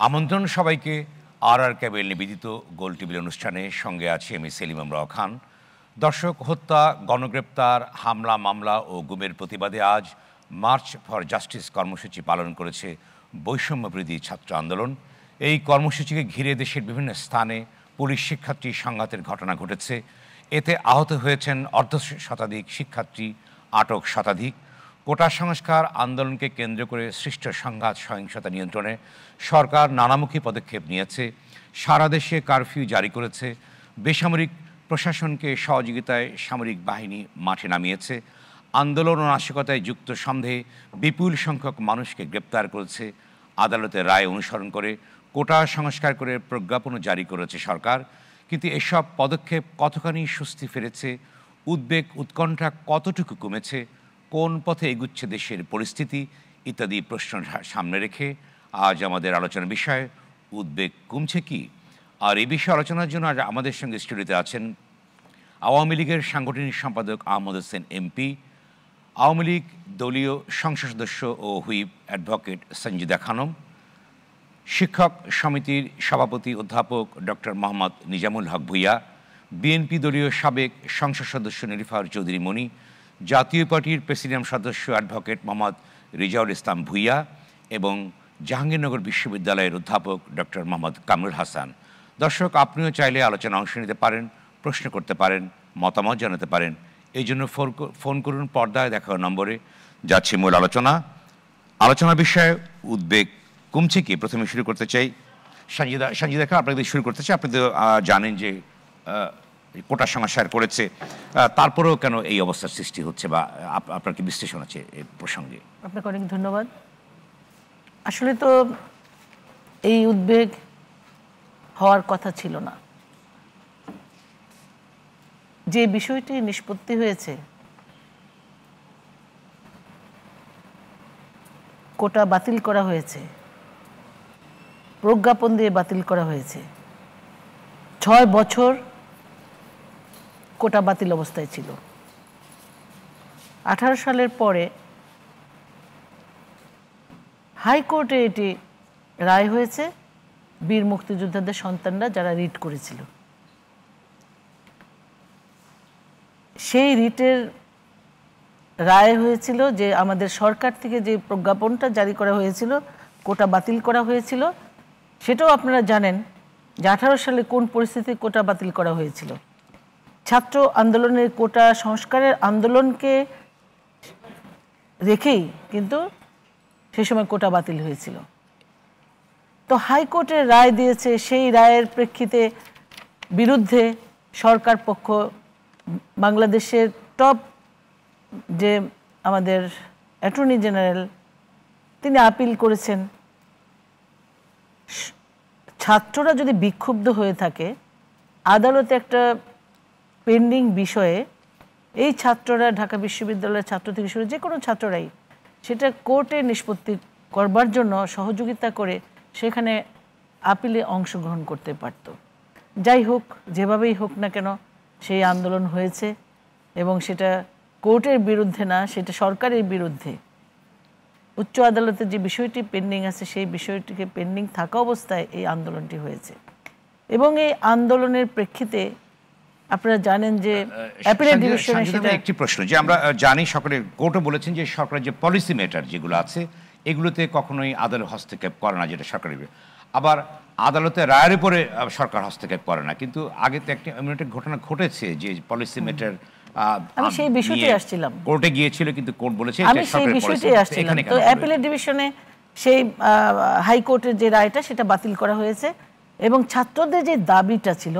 আমন্ত্রণ সবাইকে আর ক্যাবেল নিবেদিত গোল টিভি অনুষ্ঠানে। সঙ্গে আছি আমি সেলিম আমরাও খান। দর্শক, হত্যা, গণগ্রেপ্তার, হামলা মামলা ও গুমের প্রতিবাদে আজ মার্চ ফর জাস্টিস কর্মসূচি পালন করেছে বৈষম্যবিরোধী ছাত্র আন্দোলন। এই কর্মসূচিকে ঘিরে দেশের বিভিন্ন স্থানে পুলিশ শিক্ষার্থী সংঘাতের ঘটনা ঘটেছে। এতে আহত হয়েছেন অর্ধ শতাধিক শিক্ষার্থী, আটক শতাধিক। কোটা সংস্কার আন্দোলনকে কেন্দ্র করে সৃষ্ট সংঘাত সহিংসতা নিয়ন্ত্রণে সরকার নানামুখী পদক্ষেপ নিয়েছে। সারা দেশে কারফিউ জারি করেছে। বেসামরিক প্রশাসনকে সহযোগিতায় সামরিক বাহিনী মাঠে নামিয়েছে। আন্দোলন ও নাশকতায় যুক্ত সন্দেহে বিপুল সংখ্যক মানুষকে গ্রেপ্তার করেছে। আদালতের রায় অনুসরণ করে কোটা সংস্কার করে প্রজ্ঞাপনও জারি করেছে সরকার। কিন্তু এসব পদক্ষেপ কতখানি স্বস্তি ফিরেছে, উদ্বেগ উৎকণ্ঠা কতটুকু কমেছে, কোন পথে এগুচ্ছে দেশের পরিস্থিতি ইত্যাদি প্রশ্ন সামনে রেখে আজ আমাদের আলোচনার বিষয় উদ্বেগ কমছে কি। আর এই বিষয়ে আলোচনার জন্য আজ আমাদের সঙ্গে স্টুডিওতে আছেন আওয়ামী লীগের সাংগঠনিক সম্পাদক আহমদ হোসেন এমপি, আওয়ামী লীগ দলীয় সংসদ সদস্য ও হুইপ অ্যাডভোকেট সঞ্জিদা খানম, শিক্ষক সমিতির সভাপতি অধ্যাপক ডক্টর মোহাম্মদ নিজামুল হক ভূঁইয়া, বিএনপি দলীয় সাবেক সংসদ সদস্য নিরিফার চৌধুরী মনি, জাতীয় পার্টির প্রেসিডিয়াম সদস্য অ্যাডভোকেট মোহাম্মদ রিজাউল ইসলাম ভূঁইয়া এবং জাহাঙ্গীরনগর বিশ্ববিদ্যালয়ের অধ্যাপক ডক্টর মোহাম্মদ কামরুল হাসান। দর্শক, আপনিও চাইলে আলোচনা অংশ নিতে পারেন, প্রশ্ন করতে পারেন, মতামত জানাতে পারেন। এই জন্য ফোন করুন পর্দায় দেখার নম্বরে। যাচ্ছি মূল আলোচনার বিষয়ে উদ্বেগ কমছে কি। প্রথমে শুরু করতে চাই সঞ্জিদা খান, আপনাদের শুরু করতে চাই। আপনি তো জানেন যে কোটা সংস্কার করেছে, তারপরেও কেন এই অবস্থার সৃষ্টি হচ্ছে, বা আপনার কি বিশ্লেষণ আছে এই প্রসঙ্গে? আপনাকে অনেক ধন্যবাদ। আসলে তো এই উদ্বেগ হওয়ার কথা ছিল না। যে বিষয়টি নিষ্পত্তি হয়েছে, কোটা বাতিল করা হয়েছে, প্রজ্ঞাপন দিয়ে বাতিল করা হয়েছে। 6 বছর কোটা বাতিল অবস্থায় ছিল। 18 সালের পরে হাইকোর্টে এটি রায় হয়েছে। বীর মুক্তিযোদ্ধাদের সন্তানরা যারা রিট করেছিল, সেই রিটের রায় হয়েছিল যে আমাদের সরকার থেকে যে প্রজ্ঞাপনটা জারি করা হয়েছিল, কোটা বাতিল করা হয়েছিল, সেটাও আপনারা জানেন যে 18 সালে কোন পরিস্থিতিতে কোটা বাতিল করা হয়েছিল। ছাত্র আন্দোলনের কোটা সংস্কারের আন্দোলনকে রেখেই কিন্তু সেই সময় কোটা বাতিল হয়েছিল। তো হাইকোর্টের রায় দিয়েছে, সেই রায়ের প্রেক্ষিতে বিরুদ্ধে সরকার পক্ষ, বাংলাদেশের টপ যে আমাদের অ্যাটর্নি জেনারেল, তিনি আপিল করেছেন। ছাত্ররা যদি বিক্ষুব্ধ হয়ে থাকে, আদালতে একটা পেন্ডিং বিষয়ে এই ছাত্ররা, ঢাকা বিশ্ববিদ্যালয়ের ছাত্র থেকে শুরু যে কোনো ছাত্ররাই সেটা কোর্টে নিষ্পত্তি করবার জন্য সহযোগিতা করে সেখানে আপিলে অংশগ্রহণ করতে পারত। যাই হোক, যেভাবেই হোক না কেন সেই আন্দোলন হয়েছে এবং সেটা কোর্টের বিরুদ্ধে না, সেটা সরকারের বিরুদ্ধে। উচ্চ আদালতে যে বিষয়টি পেন্ডিং আছে, সেই বিষয়টিকে পেন্ডিং থাকা অবস্থায় এই আন্দোলনটি হয়েছে। এবং এই আন্দোলনের প্রেক্ষিতে আপনারা জানেন যে অ্যাপিলেট ডিভিশনে সেটা একটি প্রশ্ন যে আমরা জানি, সকলে কোর্টও বলেছেন যে সরকারের যে পলিসি ম্যাটার যেগুলো আছে এগুলোতে কখনোই আদালত হস্তক্ষেপ করে না, যেটা সরকারের। আবার আদালতের রায়ের উপরে সরকার হস্তক্ষেপ করে না। কিন্তু আগে তো একটা ঘটনা ঘটেছে যে পলিসি ম্যাটার, আমি সেই বিষয়টি আসছিলাম, কোর্টে গিয়েছিল কিন্তু কোর্ট বলেছে আমি সেই বিষয়টি আসছিলাম। তো অ্যাপিলেট ডিভিশনে সেই হাইকোর্টের যে রায়টা সেটা বাতিল করা হয়েছে এবং ছাত্রদের যে দাবিটা ছিল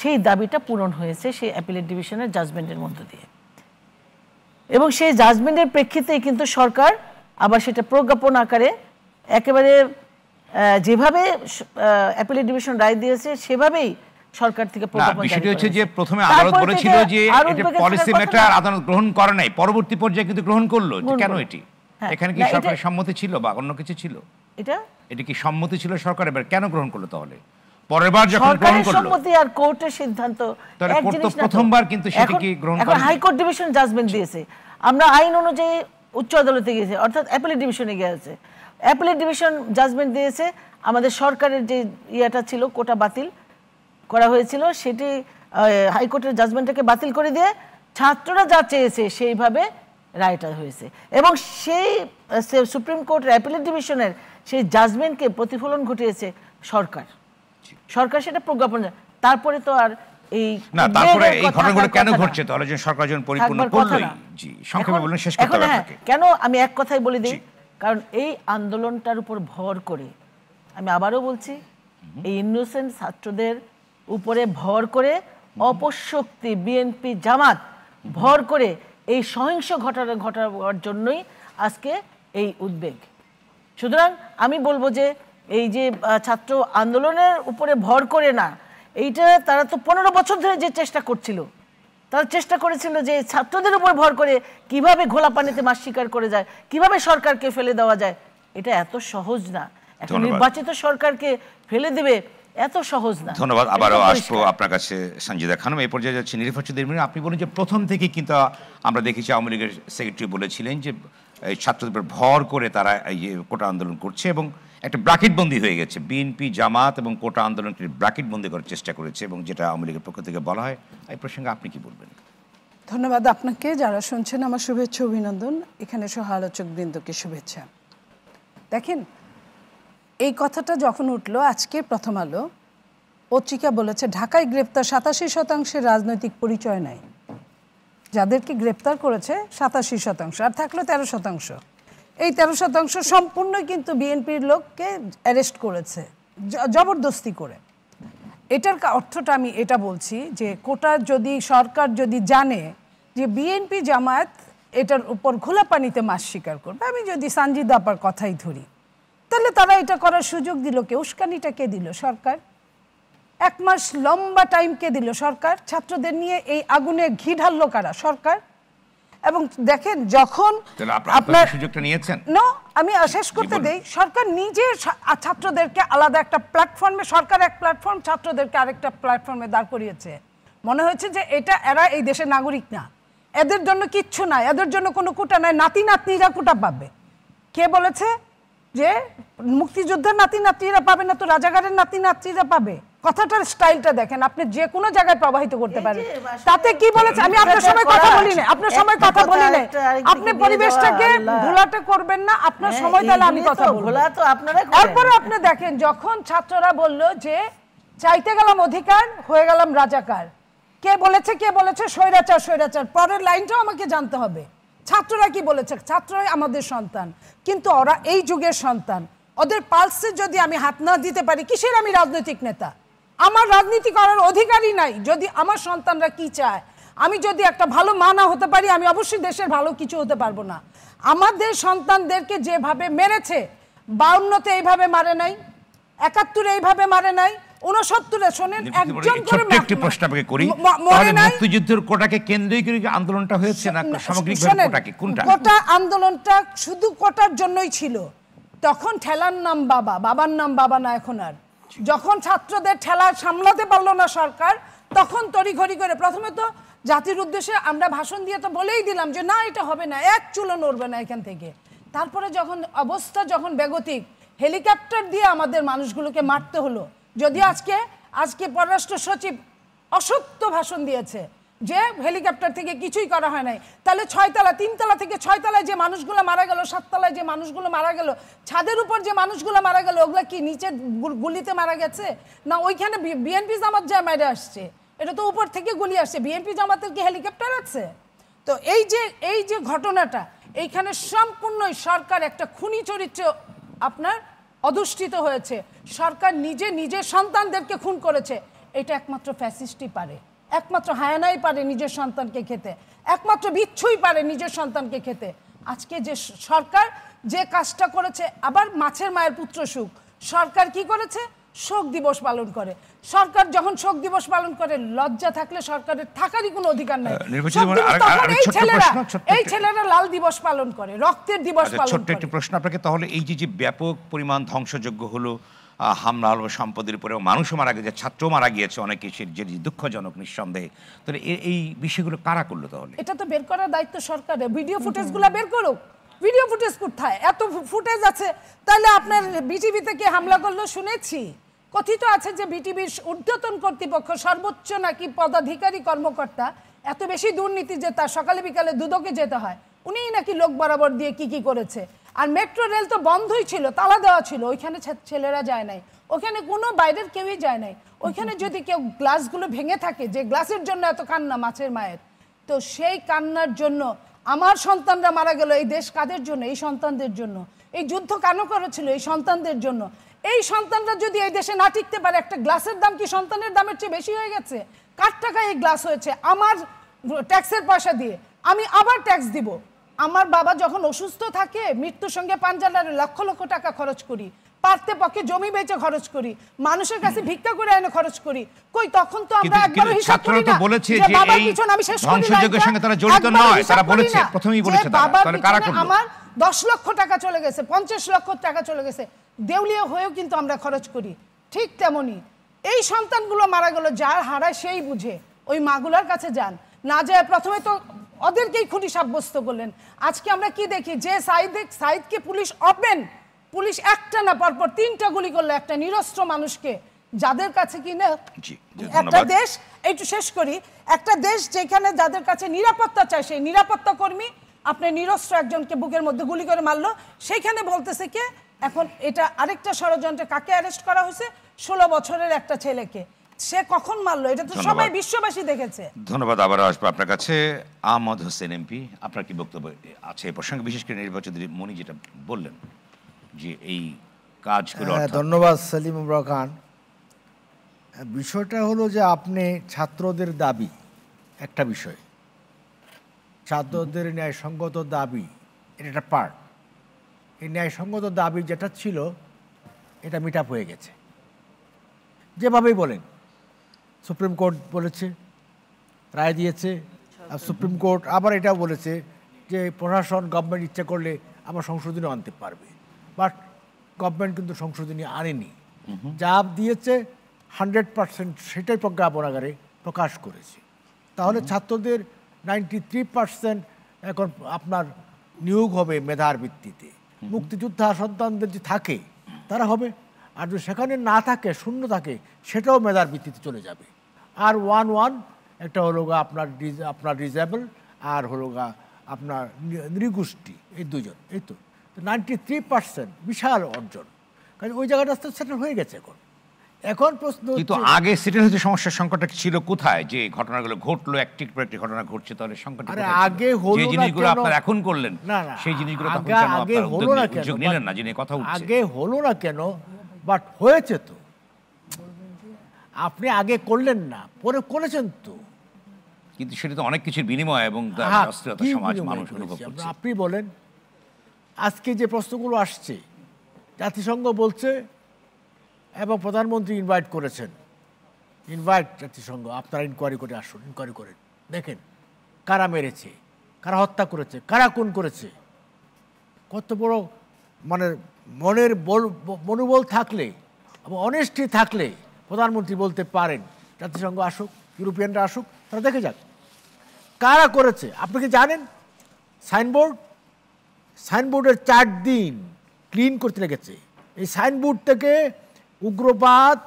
সেই দাবিটা পূরণ হয়েছে সেই অ্যাপিলেট ডিভিশনের জাজমেন্টের মধ্য দিয়ে। এবং সেই জাজমেন্টের প্রেক্ষিতে কিন্তু সরকার আবার সেটা প্রজ্ঞাপন আকারে একেবারে যেভাবে অ্যাপিলেট ডিভিশন রায় দিয়েছে সেভাবেই সরকার থেকে প্রজ্ঞাপন জারি করেছে। হচ্ছে যে প্রথমে আদালত বলেছিল যে এটা পলিসি ম্যাটার, আদালত গ্রহণ করে নাই, পরবর্তী পর্যায়ে কিন্তু গ্রহণ করলো। কেন এটি? এখানে কি সরকারের সম্মতি ছিল বা অন্য কিছু ছিল? এটা কি সম্মতি ছিল সরকার? এবার কেন গ্রহণ করলো তাহলে? পরের বার যখন গ্রহণ করলো, সম্মতি আর কোর্টের সিদ্ধান্ত এক জিনিস না। প্রথমবার কিন্তু সেটা কি গ্রহণ করে? এখন হাইকোর্ট ডিভিশন জাজমেন্ট দিয়েছে, আমরা আইন অনুযায়ী উচ্চ আদালতে গিয়েছে, অর্থাৎ অ্যাপিলেট ডিভিশনে গিয়েছে। অ্যাপিলেট ডিভিশন জাজমেন্ট দিয়েছে, আমাদের সরকারের যে ইয়েটা ছিল কোটা বাতিল করা হয়েছিল সেটি হাইকোর্টের জাজমেন্টটাকে বাতিল করে দিয়ে ছাত্ররা যা চেয়েছে সেইভাবে রায়টা হয়েছে। এবং সেই সুপ্রিম কোর্টের অ্যাপিলেট ডিভিশনের সেই জাজমেন্টকে প্রতিফলন ঘটিয়েছে সরকার, সরকার সেটা প্রজ্ঞাপন। তারপরে তো আর এই না, তারপরে এই ঘটনাগুলো কেন ঘটছে তাহলে যে সরকার যখন পরিপূর্ণ করলোই, জি সংক্ষেপে বলুন শেষ করতে হবে আপনাকে। কেন আমি এক কথাই বলে দিই, কারণ এই আন্দোলনটার উপর ভর করে, আমি আবারও বলছি, এই ইনোসেন্ট ছাত্রদের উপরে ভর করে অপশক্তি বিএনপি জামাত ভর করে এই সহিংস ঘটনা ঘটাবার জন্যই আজকে এই উদ্বেগ। সুতরাং আমি বলবো যে এই যে ছাত্র আন্দোলনের উপরে ভর করে না, এইটা তারা তো 15 বছর ধরে যে চেষ্টা করছিল, তারা চেষ্টা করেছিল যে ছাত্রদের উপর ভর করে কিভাবে ঘোলা পানিতে মাছ শিকার করে যায়, কিভাবে সরকারকে ফেলে দেওয়া যায়। এটা এত সহজ না, একটা নির্বাচিত সরকারকে ফেলে দেবে এত সহজ না। ধন্যবাদ। আবারও আসবো আপনার কাছে সঞ্জিদা খানম। এই পর্যায়ে যাচ্ছি নিরীফা চৌধুরী। আপনি বলেন যে প্রথম থেকে কিন্তু আমরা দেখেছি আওয়ামী লীগের সেক্রেটারি বলেছিলেন যে এই ছাত্রদের উপর ভর করে তারা এই কোটা আন্দোলন করছে এবং একটা ব্র্যাকেটবন্দি হয়ে গেছে, বিএনপি জামাত এবং কোটা আন্দোলনকে ব্র্যাকেটবন্দি করার চেষ্টা করেছে এবং যেটা আওয়ামী লীগের পক্ষ থেকে বলা হয়। এই প্রসঙ্গে আপনি কি বলবেন? ধন্যবাদ আপনাকে, যারা শুনছেন আমার শুভেচ্ছা অভিনন্দন, এখানে সহ আলোচক বৃন্দকে শুভেচ্ছা। দেখেন, এই কথাটা যখন উঠলো আজকে প্রথম আলো পত্রিকা বলেছে ঢাকায় গ্রেপ্তার 87% রাজনৈতিক পরিচয় নাই। যাদেরকে গ্রেপ্তার করেছে 87%, আর থাকলো 13%। এই 13% সম্পূর্ণ কিন্তু বিএনপির লোককে অ্যারেস্ট করেছে জবরদস্তি করে। এটার অর্থটা আমি এটা বলছি যে কোটা যদি সরকার যদি জানে যে বিএনপি জামায়াত এটার উপর খোলা পানিতে মাছ শিকার করবে, আমি যদি সানজিদা আপার কথাই ধরি, তাহলে তারা এটা করার সুযোগ দিল কে? উস্কানিটা কে দিল? সরকার। 1 মাস লম্বা টাইম কে দিল? সরকার। ছাত্রদের নিয়ে এই আগুনে ঘি ঢাললো কারা? সরকার। এবং দেখেন যখন আপনার সুযোগটা নিয়েছেন, আমি শেষ করতে দেই, সরকার নিজে ছাত্রদেরকে আলাদা একটা প্ল্যাটফর্মে, সরকার এক প্ল্যাটফর্ম, ছাত্রদেরকে আরেকটা প্ল্যাটফর্মে দাঁড় করিয়েছে। মনে হয়েছে যে এরা এই দেশের নাগরিক না, এদের জন্য কিচ্ছু নাই, এদের জন্য কোনো কোটা নাই, নাতি নাতনিরা কোটা পাবে। কে বলেছে যে মুক্তিযোদ্ধার নাতি নাতনিরা পাবে না, তো রাজাকারের নাতি নাতনিরা পাবে? কথাটার স্টাইলটা দেখেন, আপনি যে কোনো জায়গায় প্রবাহিত করতে পারেন। তাতে কি বলেছে? আমি আপনার সময় কথা বলি না, আপনার সময় কথা বলি না, আপনি পরিবেশটাকে ঘোলাটে করবেন না, আপনার সময় তাহলে আমি কথা বলবো। তারপরে আপনি দেখেন যখন ছাত্ররা বলল যে চাইতে গেলাম অধিকার, হয়ে গেলাম রাজাকার। কে বলেছে? কে বলেছে? স্বৈরাচার। স্বৈরাচার পরের লাইনটাও আমাকে জানতে হবে। ছাত্ররা কি বলেছে? ছাত্ররাই আমাদের সন্তান, কিন্তু ওরা এই যুগের সন্তান। ওদের পালসে যদি আমি হাত না দিতে পারি, কিসের আমি রাজনৈতিক নেতা? আমার রাজনীতি করার অধিকারই নাই। যদি আমার সন্তানরা কি চায়, আমি যদি একটা ভালো মা না হতে পারি, আমি অবশ্যই দেশের ভালো কিছু হতে পারবো না। আমাদের সন্তানদেরকে যেভাবে মেরেছে, 52-তে এইভাবে মারে নাই, 71-এ এইভাবে মারে নাই, 69-এ শোনেন একজন করে একটি প্রশ্ন আপনাকে করি, মুক্তিযুদ্ধের কোটাকে কেন্দ্রই করে আন্দোলনটা হয়েছে না সামগ্রিকভাবে কোটাকে? কোনটা? কোটা আন্দোলনটা শুধু কোটার জন্যই ছিল। তখন ঠেলার নাম বাবা, বাবার নাম বাবা না এখন আর। যখন ছাত্রদের ঠেলা সামলাতে পারলো না সরকার, তখন তড়িঘড়ি করে প্রথমে তো জাতির উদ্দেশ্যে আমরা ভাষণ দিয়ে তো বলেই দিলাম যে না এটা হবে না, এক চুলো নড়বে না এখান থেকে। তারপরে যখন অবস্থা যখন বেগতিক, হেলিকপ্টার দিয়ে আমাদের মানুষগুলোকে মারতে হলো। যদিও আজকে পররাষ্ট্র সচিব অসত্য ভাষণ দিয়েছে যে হেলিকপ্টার থেকে কিছুই করা হয় নাই। তাহলে 3 তলা থেকে 6 তলায় যে মানুষগুলো মারা গেল, 7 তলায় যে মানুষগুলো মারা গেল, ছাদের উপর যে মানুষগুলো মারা গেল, ওগুলা কি নিচে গুলিতে মারা গেছে? না ওইখানে বিএনপি জামাত যায় মারা আসছে? এটা তো উপর থেকে গুলি আসছে। বিএনপি জামাতের কি হেলিকপ্টার আছে? তো এই যে ঘটনাটা, এইখানে সম্পূর্ণই সরকার একটা খুনি চরিত্র আপনার অধিষ্ঠিত হয়েছে। সরকার নিজের সন্তানদেরকে খুন করেছে। এটা একমাত্র ফ্যাসিস্টই পারে, একমাত্র হায়ানাই পারে নিজের সন্তানকে খেতে, একমাত্র বিচ্ছুই পারে নিজের সন্তানকে খেতে। আজকে যে সরকার যে কাজটা করেছে, আবার মাছের মায়ের পুত্র সুখ, সরকার কি করেছে? শোক দিবস পালন করে। সরকার যখন শোক দিবস পালন করে, লজ্জা থাকলে সরকারের থাকারই কোনো অধিকার নাই। এই ছেলেরা লাল দিবস পালন করে, রক্তের দিবস পালন করে। ছোট্ট একটি প্রশ্ন আপনাকে, তাহলে এই যে ব্যাপক পরিমাণ ধ্বংসযজ্ঞ হলো, হামলা হলো সম্পদের উপরেও, মানুষও মারা গেছে, ছাত্র মারা গিয়েছে অনেকে, যে দুঃখজনক নিঃসন্দেহে, তাহলে এই বিষয়গুলো কারা করলো? তাহলে এটা তো বের করার দায়িত্ব সরকারের। ভিডিও ফুটেজগুলো বের করুক, ভিডিও ফুটেজ কোথায়? এত ফুটেজ আছে, তাহলে আপনার বিটিভিতে কে হামলা করলো শুনেছি? কথিত আছে যে বিটিভির ঊর্ধ্বতন কর্তৃপক্ষ সর্বোচ্চ নাকি পদাধিকারী কর্মকর্তা এত বেশি দুর্নীতি যে তার সকালে বিকালে দুদকে যেতে হয়, উনিই নাকি লোক বরাবর দিয়ে কি করেছে। আর মেট্রো রেল তো বন্ধই ছিল, তালা দেওয়া ছিল, ওইখানে ছেলেরা যায় নাই, ওখানে কোনো বাইরের কেউই যায় নাই। ওইখানে যদি কেউ গ্লাসগুলো ভেঙে থাকে, যে গ্লাসের জন্য এত কান্না মাছের মায়ের, তো সেই কান্নার জন্য আমার সন্তানরা মারা গেল, এই দেশ কাদের জন্য? এই সন্তানদের জন্য। এই যুদ্ধ কেন করেছিল? এই সন্তানদের জন্য। এই সন্তানরা যদি এই দেশে না টিকতে পারে, একটা গ্লাসের দাম কি সন্তানের দামের চেয়ে বেশি হয়ে গেছে? কার টাকায় এই গ্লাস হয়েছে? আমার ট্যাক্সের পয়সা দিয়ে আমি আবার ট্যাক্স দিব। আমার বাবা যখন অসুস্থ থাকে, মৃত্যুর সঙ্গে পাঞ্জালারে লক্ষ লক্ষ টাকা খরচ করি, পারতে পক্ষে জমি বেচে খরচ করি, মানুষের কাছে ভিক্ষা করে এনে খরচ করি। কই তখন তো আমরা একবারও হিসাব করি না বলেছে যে যে বাবার এই পিছনে আমি শেষ করি ধ্বংসযজ্ঞের সঙ্গে তারা জড়িত নয়, তারা বলেছে, প্রথমেই বলেছে তাহলে কারা করলো? আমার 10 লক্ষ টাকা চলে গেছে, 50 লক্ষ টাকা চলে গেছে, দেউলিয়া হয়েও কিন্তু আমরা খরচ করি। ঠিক তেমনি এই সন্তানগুলো মারা গেল, যার হারায় সেই বুঝে। ওই মাগুলার কাছে যান, না যায় প্রথমে তো ওদেরকেই খুঁটি সাব্যস্ত করলেন। আজকে আমরা কি দেখি যে সাইদকে পুলিশ একটা না পরপর 3টা গুলি করলো একটা নিরস্ত্র মানুষকে, যাদের কাছে কি না একটা দেশ, একটু শেষ করি, একটা দেশ যেখানে যাদের কাছে নিরাপত্তা চায়, সেই নিরাপত্তা কর্মী আপনি নিরস্ত্র একজনকে বুকের মধ্যে গুলি করে মারলো, সেইখানে বলতেছে কে এখন এটা আরেকটা ষড়যন্ত্রে কাকে অ্যারেস্ট করা হয়েছে? 16 বছরের একটা ছেলেকে। সে কখন মারলো? এটা তো সবাই বিশ্ববাসী দেখেছে। ধন্যবাদ। আবার আসবো আপনার কাছে। আহমদ হোসেন এমপি, আপনার কি বক্তব্য আছে এই প্রসঙ্গে, বিশেষ করে নির্বাচিত মনি যেটা বললেন যে এই কাজগুলো? ধন্যবাদ সেলিম ইমরান খান। বিষয়টা হলো যে আপনি ছাত্রদের দাবি একটা বিষয়, ছাত্রদের ন্যায়সঙ্গত দাবি, এটা একটা পার্ট। এই ন্যায়সঙ্গত দাবি যেটা ছিল এটা মিট আপ হয়ে গেছে, যেভাবেই বলেন। সুপ্রিম কোর্ট বলেছে, রায় দিয়েছে, আর সুপ্রিম কোর্ট আবার এটাও বলেছে যে প্রশাসন গভর্নমেন্ট ইচ্ছা করলে আবার সংশোধনী আনতে পারবে, বাট গভর্নমেন্ট কিন্তু সংশোধনী আনেনি। যা দিয়েছে 100% সেটাই প্রজ্ঞাপনাগারে প্রকাশ করেছে। তাহলে ছাত্রদের 93% এখন আপনার নিয়োগ হবে মেধার ভিত্তিতে। মুক্তিযোদ্ধা সন্তানদের যে থাকে তারা হবে, আর যদি সেখানে না থাকে, শূন্য থাকে, সেটাও মেধার ভিত্তিতে চলে যাবে। আর 1-1 একটা হলো গা আপনার রিজেবল, আর হলো গা আপনার নৃগোষ্ঠী, এই দুজন, এই তো 93% বিশাল অর্জন। কারণ ওই জায়গাটা সেটেল হয়ে গেছে। এখন প্রশ্ন, কিন্তু আগে সেটেল হতে সমস্যার সংকটটা ছিল কোথায়? যে ঘটনাগুলো ঘটলো, একটির পর একটি ঘটনা ঘটছে, তাহলে সংকটটা আগে হলো না জিনিসগুলো কেন? আপনারা এখন করলেন, না সেই জিনিসগুলো তখন আগে হলো না কেন? নিলেন না, যিনি কথা উঠছে আগে হলো না কেন? বাট হয়েছে তো। আপনি আগে করলেন না, পরে করেছেন তো। কিন্তু সেটা তো অনেক কিছুর বিনিময় এবং সমাজ মানুষ অনুভব করছে। আপনি বলেন, আজকে যে প্রশ্নগুলো আসছে, জাতিসংঘ বলছে এবং প্রধানমন্ত্রী ইনভাইট করেছেন, জাতিসংঘ আপনারা ইনকোয়ারি করে আসুন, ইনকোয়ারি করে দেখেন কারা মেরেছে, কারা হত্যা করেছে, কারা খুন করেছে। কত বড় মানে মনের মনোবল থাকলে এবং অনেস্টি থাকলে প্রধানমন্ত্রী বলতে পারেন জাতিসংঘ আসুক, ইউরোপিয়ানরা আসুক, তারা দেখে যাক কারা করেছে। আপনি কি জানেন সাইনবোর্ডের 4 দিন ক্লিন করতে লেগেছে। এই সাইনবোর্ড থেকে উগ্রবাদ,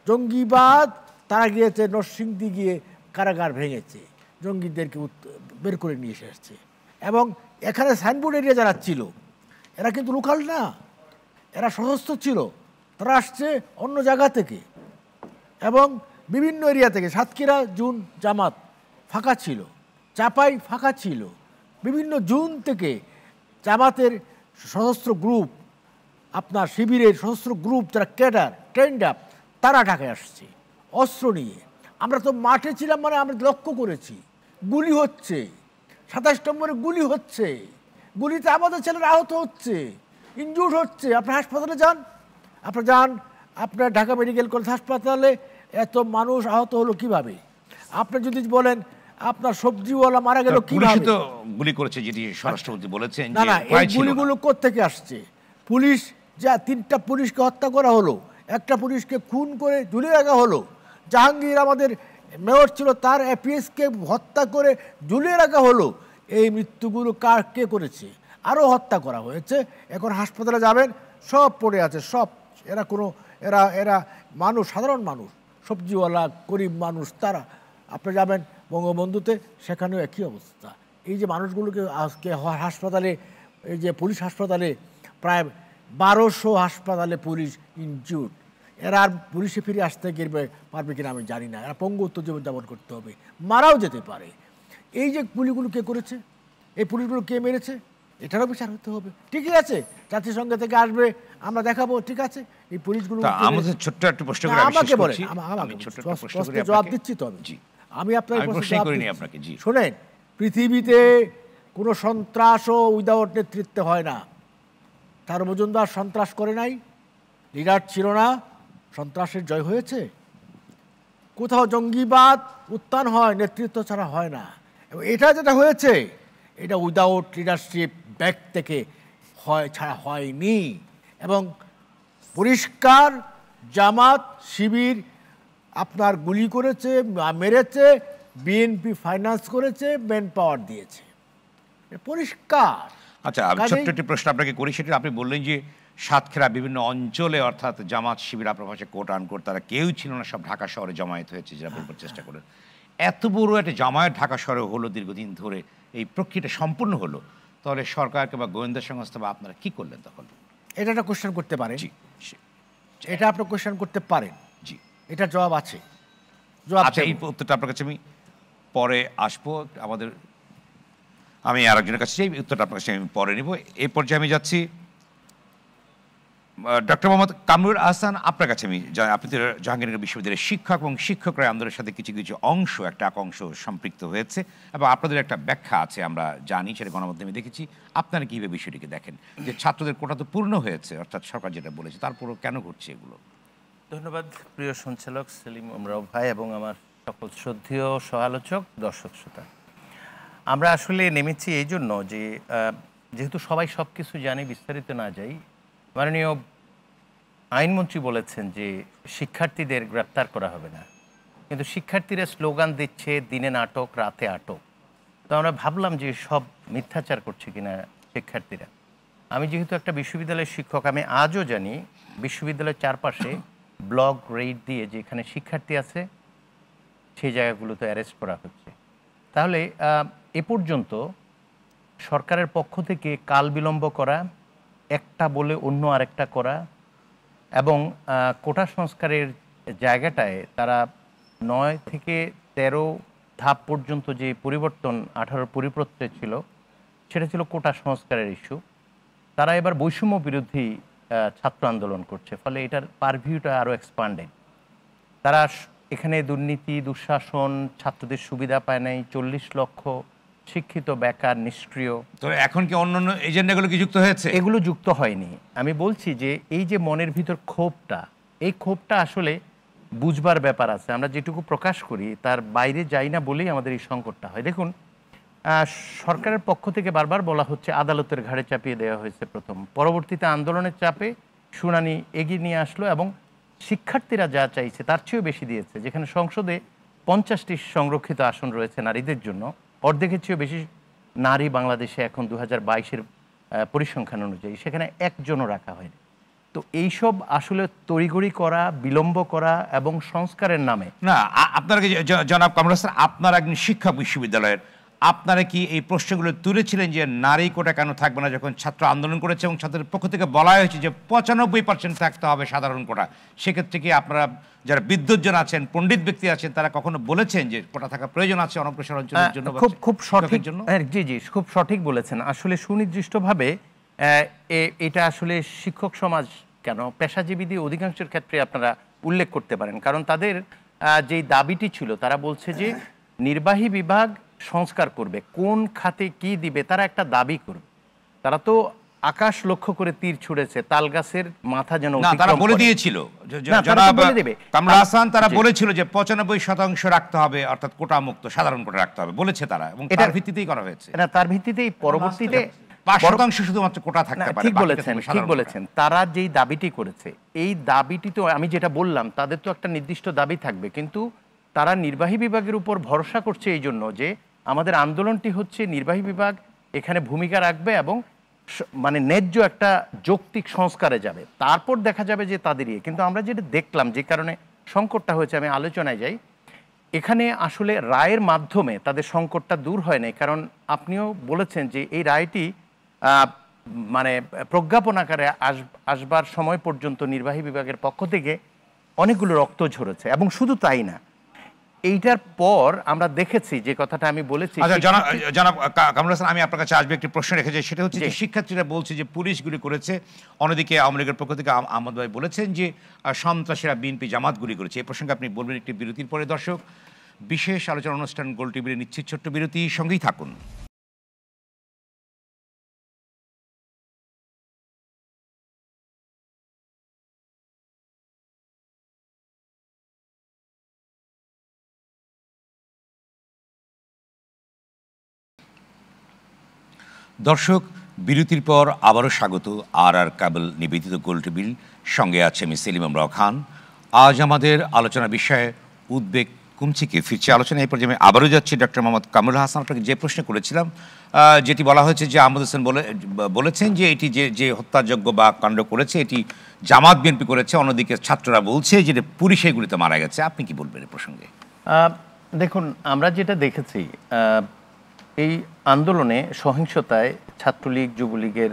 জঙ্গিবাদ, তারা গিয়েছে নরসিংদী গিয়ে কারাগার ভেঙেছে, জঙ্গিদেরকে বের করে নিয়ে এসে আসছে। এবং এখানে সাইনবোর্ড এরিয়া যারা ছিল এরা কিন্তু লোকাল না, এরা সশস্ত্র ছিল, তারা আসছে অন্য জায়গা থেকে এবং বিভিন্ন এরিয়া থেকে। সাতক্ষীরা জুন জামাত ফাঁকা ছিল, চাপাই ফাঁকা ছিল, বিভিন্ন জুন থেকে জামাতের সশস্ত্র গ্রুপ, আপনার শিবিরের সশস্ত্র গ্রুপ যারা ক্যাডার ট্রেন্ড আপ, তারা ঢাকায় আসছে অস্ত্র নিয়ে। আমরা তো মাঠে ছিলাম, মানে আমরা লক্ষ্য করেছি গুলি হচ্ছে, 27 নম্বরে গুলি হচ্ছে, গুলিতে আমাদের ছেলেরা আহত হচ্ছে, ইনজুর্ড হচ্ছে। আপনি হাসপাতালে যান, আপনার ঢাকা মেডিকেল কলেজ হাসপাতালে এত মানুষ আহত হলো কিভাবে? আপনি যদি বলেন আপনার সবজিওয়ালা মারা গেল কিভাবে? তো গুলি করেছে যেটি স্বরাষ্ট্রমন্ত্রী বলেছেন। না, এই গুলিগুলো কোত্থেকে আসছে? পুলিশ যা 3টা পুলিশকে হত্যা করা হলো, একটা পুলিশকে খুন করে ঝুলিয়ে রাখা হলো। জাহাঙ্গীর আমাদের মেয়র ছিল, তার এপিএসকে হত্যা করে ঝুলিয়ে রাখা হলো। এই মৃত্যুগুলো কে করেছে? আরও হত্যা করা হয়েছে। এখন হাসপাতালে যাবেন, সব পড়ে আছে, সব। এরা কোনো এরা এরা মানুষ, সাধারণ মানুষ, সবজিওয়ালা গরিব মানুষ, তারা। আপনি যাবেন বঙ্গবন্ধুতে, সেখানেও একই অবস্থা। এই যে মানুষগুলোকে আজকে হাসপাতালে, এই যে পুলিশ হাসপাতালে প্রায় 1200 হাসপাতালে পুলিশ ইনজিউর্ড। এরা আর পুলিশে ফিরে আসতে পারবে কিনা আমি জানি না। এরা পঙ্গুত্ব জীবনযাপন করতে হবে, মারাও যেতে পারে। এই যে গুলিগুলো কে করেছে, এই পুলিশগুলো কে মেরেছে, এটারও বিচার হতে হবে। ঠিকই আছে, জাতিসংঘ থেকে আসবে, আমরা দেখাবো, ঠিক আছে। এই পুলিশগুলো আমাদের ছোট্ট একটা প্রশ্ন করে আমাকে বলেন, প্রশ্নের জবাব দিচ্ছি তো আমি আপনার আপনাকে। জি শোনেন, পৃথিবীতে কোনো সন্ত্রাসও উইদাউট নেতৃত্বে হয় না। তার মজুমদার সন্ত্রাস করে নাই, লিডার ছিল না, সন্ত্রাসের জয় হয়েছে। কোথাও জঙ্গিবাদ উত্থান হয় নেতৃত্ব ছাড়া হয় না। এবং এটা যেটা হয়েছে, এটা উইদাউট লিডারশিপ ব্যাক থেকে হয়, ছাড়া হয়নি। এবং পরিষ্কার জামাত শিবির আপনার গুলি করেছে, মেরেছে, বিএনপি ফাইন্যান্স করেছে, ম্যান পাওয়ার দিয়েছে, পরিষ্কার। আচ্ছা, আমি ছোট্ট একটি প্রশ্ন আপনাকে করি। সেটা আপনি বললেন যে সাতক্ষীরা বিভিন্ন অঞ্চলে, অর্থাৎ জামাত শিবির আপনার ভাষায় কোট আনকোট, তারা কেউ ছিল না, সব ঢাকা শহরে জমায়েত হয়েছে, যেটা বলবার চেষ্টা করেন। এত বড় একটা জামায়াত ঢাকা শহরে হলো, দীর্ঘদিন ধরে এই প্রক্রিয়াটা সম্পূর্ণ হলো, তাহলে সরকার কিংবা গোয়েন্দা সংস্থা বা আপনারা কি করলেন তখন? এটা একটা কোশ্চেন করতে পারেন। জি, এটা আপনি কোশ্চেন করতে পারেন। জি, এটা জবাব আছে। আচ্ছা, এই উত্তরটা আপনার কাছে আমি পরে আসবো। আমি আরেকজনের কাছে এই উত্তরটা আপনার কাছে আমি পরে নিব। এই পর্যায়ে আমি যাচ্ছি ডক্টর মোহাম্মদ কামরুল আহসান, আপনার কাছে আমি। আপনি তো জাহাঙ্গীরনগর বিশ্ববিদ্যালয়ের শিক্ষক, এবং শিক্ষকরা আন্দোলনের সাথে কিছু কিছু অংশ, একটা অংশ সম্পৃক্ত হয়েছে, এবং আপনাদের একটা ব্যাখ্যা আছে, আমরা জানি, সেটা গণমাধ্যমে দেখেছি। আপনারা কীভাবে বিষয়টিকে দেখেন, যে ছাত্রদের কোটা তো পূর্ণ হয়েছে, অর্থাৎ সরকার যেটা বলেছে, তারপরও কেন ঘটছে এগুলো? ধন্যবাদ প্রিয় সঞ্চালক সেলিম আমরাও ভাই এবং আমার সকল শ্রদ্ধেয় সহালোচক, দর্শক শ্রোতা। আমরা আসলে নেমেছি এই জন্য যে যেহেতু সবাই সব কিছু জানি, বিস্তারিত না যাই, মাননীয় আইনমন্ত্রী বলেছেন যে শিক্ষার্থীদের গ্রেপ্তার করা হবে না, কিন্তু শিক্ষার্থীরা স্লোগান দিচ্ছে দিনে নাটক, রাতে আটক। তো আমরা ভাবলাম যে সব মিথ্যাচার করছে কিনা শিক্ষার্থীরা। আমি যেহেতু একটা বিশ্ববিদ্যালয়ের শিক্ষক, আমি আজও জানি বিশ্ববিদ্যালয়ের চারপাশে ব্লক রেড দিয়ে যেখানে শিক্ষার্থী আছে সেই জায়গাগুলোতে অ্যারেস্ট করা হচ্ছে। তাহলে এ পর্যন্ত সরকারের পক্ষ থেকে কাল বিলম্ব করা, একটা বলে অন্য আরেকটা করা, এবং কোটা সংস্কারের জায়গাটায় তারা 9 থেকে 13 ধাপ পর্যন্ত যে পরিবর্তন 18 পরিপত্রে ছিল, সেটা ছিল কোটা সংস্কারের ইস্যু। তারা এবার বৈষম্য বিরোধী ছাত্র আন্দোলন করছে, ফলে এটার পারভিউটা আরও এক্সপান্ডেড। তারা এখানে দুর্নীতি, দুঃশাসন, ছাত্রদের সুবিধা পায় নাই, 40 লক্ষ শিক্ষিত বেকার, নিষ্ক্রিয়। তো এখন কি অন্যান্য এজেন্ডাগুলো কি যুক্ত হয়েছে? এগুলো যুক্ত হয়নি। আমি বলছি যে এই যে মনের ভিতর ক্ষোভটা, এই ক্ষোভটা আসলে বুঝবার ব্যাপার আছে। আমরা যেটুকু প্রকাশ করি তার বাইরে যাই না বলেই আমাদের এই সংকটটা হয়। দেখুন, সরকারের পক্ষ থেকে বারবার বলা হচ্ছে আদালতের ঘাড়ে চাপিয়ে দেওয়া হয়েছে প্রথম, পরবর্তীতে আন্দোলনের চাপে শুনানি এগিয়ে নিয়ে আসলো, এবং শিক্ষার্থীরা যা চাইছে তার চেয়েও বেশি দিয়েছে। যেখানে সংসদে 50টি সংরক্ষিত আসন রয়েছে নারীদের জন্য, অর্ধেকের চেয়েও বেশি নারী বাংলাদেশে এখন 2022-এর পরিসংখ্যান অনুযায়ী, সেখানে একজনও রাখা হয়নি। তো এইসব আসলে তড়িঘড়ি করা, বিলম্ব করা এবং সংস্কারের নামে না। আপনারা কি জনাব কামরুল হাসান, আপনারা একজন শিক্ষক বিশ্ববিদ্যালয়ের, আপনারা কি এই প্রশ্নগুলো তুলেছিলেন যে নারী কোটা কেন থাকবে না, যখন ছাত্র আন্দোলন করেছে এবং ছাত্রদের পক্ষ থেকে বলা হয়েছে যে 95% থাকতে হবে সাধারণ কোটা? সেক্ষেত্রে কি আপনারা যারা বিদ্বজ্জন আছেন, পণ্ডিত ব্যক্তি আছেন, তারা কখনো বলেছেন যে কোটা থাকা প্রয়োজন আছে অনগ্রসর অঞ্চলের জন্য? খুব সঠিক, জি জি, খুব সঠিক বলেছেন। আসলে সুনির্দিষ্টভাবে এটা আসলে শিক্ষক সমাজ কেন, পেশাজীবীদের অধিকাংশের ক্ষেত্রে আপনারা উল্লেখ করতে পারেন। কারণ তাদের যেই দাবিটি ছিল, তারা বলছে যে নির্বাহী বিভাগ সংস্কার করবে, কোন খাতে কি দিবে তারা একটা দাবি করবে। তারা তো আকাশ লক্ষ্য করে তীর ছুড়েছে, তাল গাছের মাথা যেন তারা বলে দিয়েছিল, কামরুল হাসান তারা বলেছিল যে 95% রাখতে হবে, অর্থাৎ কোটা মুক্ত সাধারণ কোটা রাখতে হবে বলেছে তারা, এবং তার ভিত্তিতেই করা হয়েছে। তার ভিত্তিতেই পরবর্তীতে 5% শুধুমাত্র কোটা থাকতে পারে। ঠিক বলেছেন, ঠিক বলেছেন। তারা যেই দাবিটি করেছে, এই দাবিটি তো আমি যেটা বললাম, তাদের তো একটা নির্দিষ্ট দাবি থাকবে, কিন্তু তারা নির্বাহী বিভাগের উপর ভরসা করছে এই জন্য যে আমাদের আন্দোলনটি হচ্ছে নির্বাহী বিভাগ এখানে ভূমিকা রাখবে এবং মানে ন্যায্য একটা যৌক্তিক সংস্কারে যাবে, তারপর দেখা যাবে যে তাদের কিন্তু আমরা যেটা দেখলাম যে কারণে সংকটটা হয়েছে, আমি আলোচনায় যাই, এখানে আসলে রায়ের মাধ্যমে তাদের সংকটটা দূর হয় নাই। কারণ আপনিও বলেছেন যে এই রায়টি মানে প্রজ্ঞাপন আকারে আসবার সময় পর্যন্ত নির্বাহী বিভাগের পক্ষ থেকে অনেকগুলো রক্ত ঝরেছে, এবং শুধু তাই না, এইটার পর আমরা দেখেছি যে কথাটা আমি বলেছি। জনাব কামরুল হাসান, আমি আপনার কাছে আসবে একটি প্রশ্ন রেখেছি, সেটা হচ্ছে যে শিক্ষার্থীরা বলছে যে পুলিশ গুলি করেছে, অন্যদিকে আওয়ামী লীগের পক্ষ থেকে আহমদ ভাই বলেছেন যে সন্ত্রাসীরা বিএনপি জামাত গুলি করেছে। এই প্রসঙ্গে আপনি বলবেন একটি বিরতির পরে। দর্শক, বিশেষ আলোচনা অনুষ্ঠান গোল টিভির নিশ্চিত ছোট্ট বিরতি, সঙ্গেই থাকুন। দর্শক, বিরতির পর আবারও স্বাগত আর কেবল নিবেদিত গোল টিভির সঙ্গে আছে আমি সেলিম আমরাও খান। আজ আমাদের আলোচনা বিষয়ে উদ্বেগ কমছে কি ফিরছে আলোচনা। এই পর্যায়ে আমি আবারও যাচ্ছি ডক্টর মোহাম্মদ কামরুল হাসান। আপনাকে যে প্রশ্ন করেছিলাম, যেটি বলা হয়েছে যে আহমদ হোসেন বলেছেন যে এটি যে হত্যাযজ্ঞ বা কাণ্ড করেছে এটি জামাত বিএনপি করেছে, অন্যদিকে ছাত্ররা বলছে যে পুলিশ এগুলিতে মারা গেছে। আপনি কি বলবেন এই প্রসঙ্গে? দেখুন, আমরা যেটা দেখেছি এই আন্দোলনে সহিংসতায় ছাত্রলীগ যুবলীগের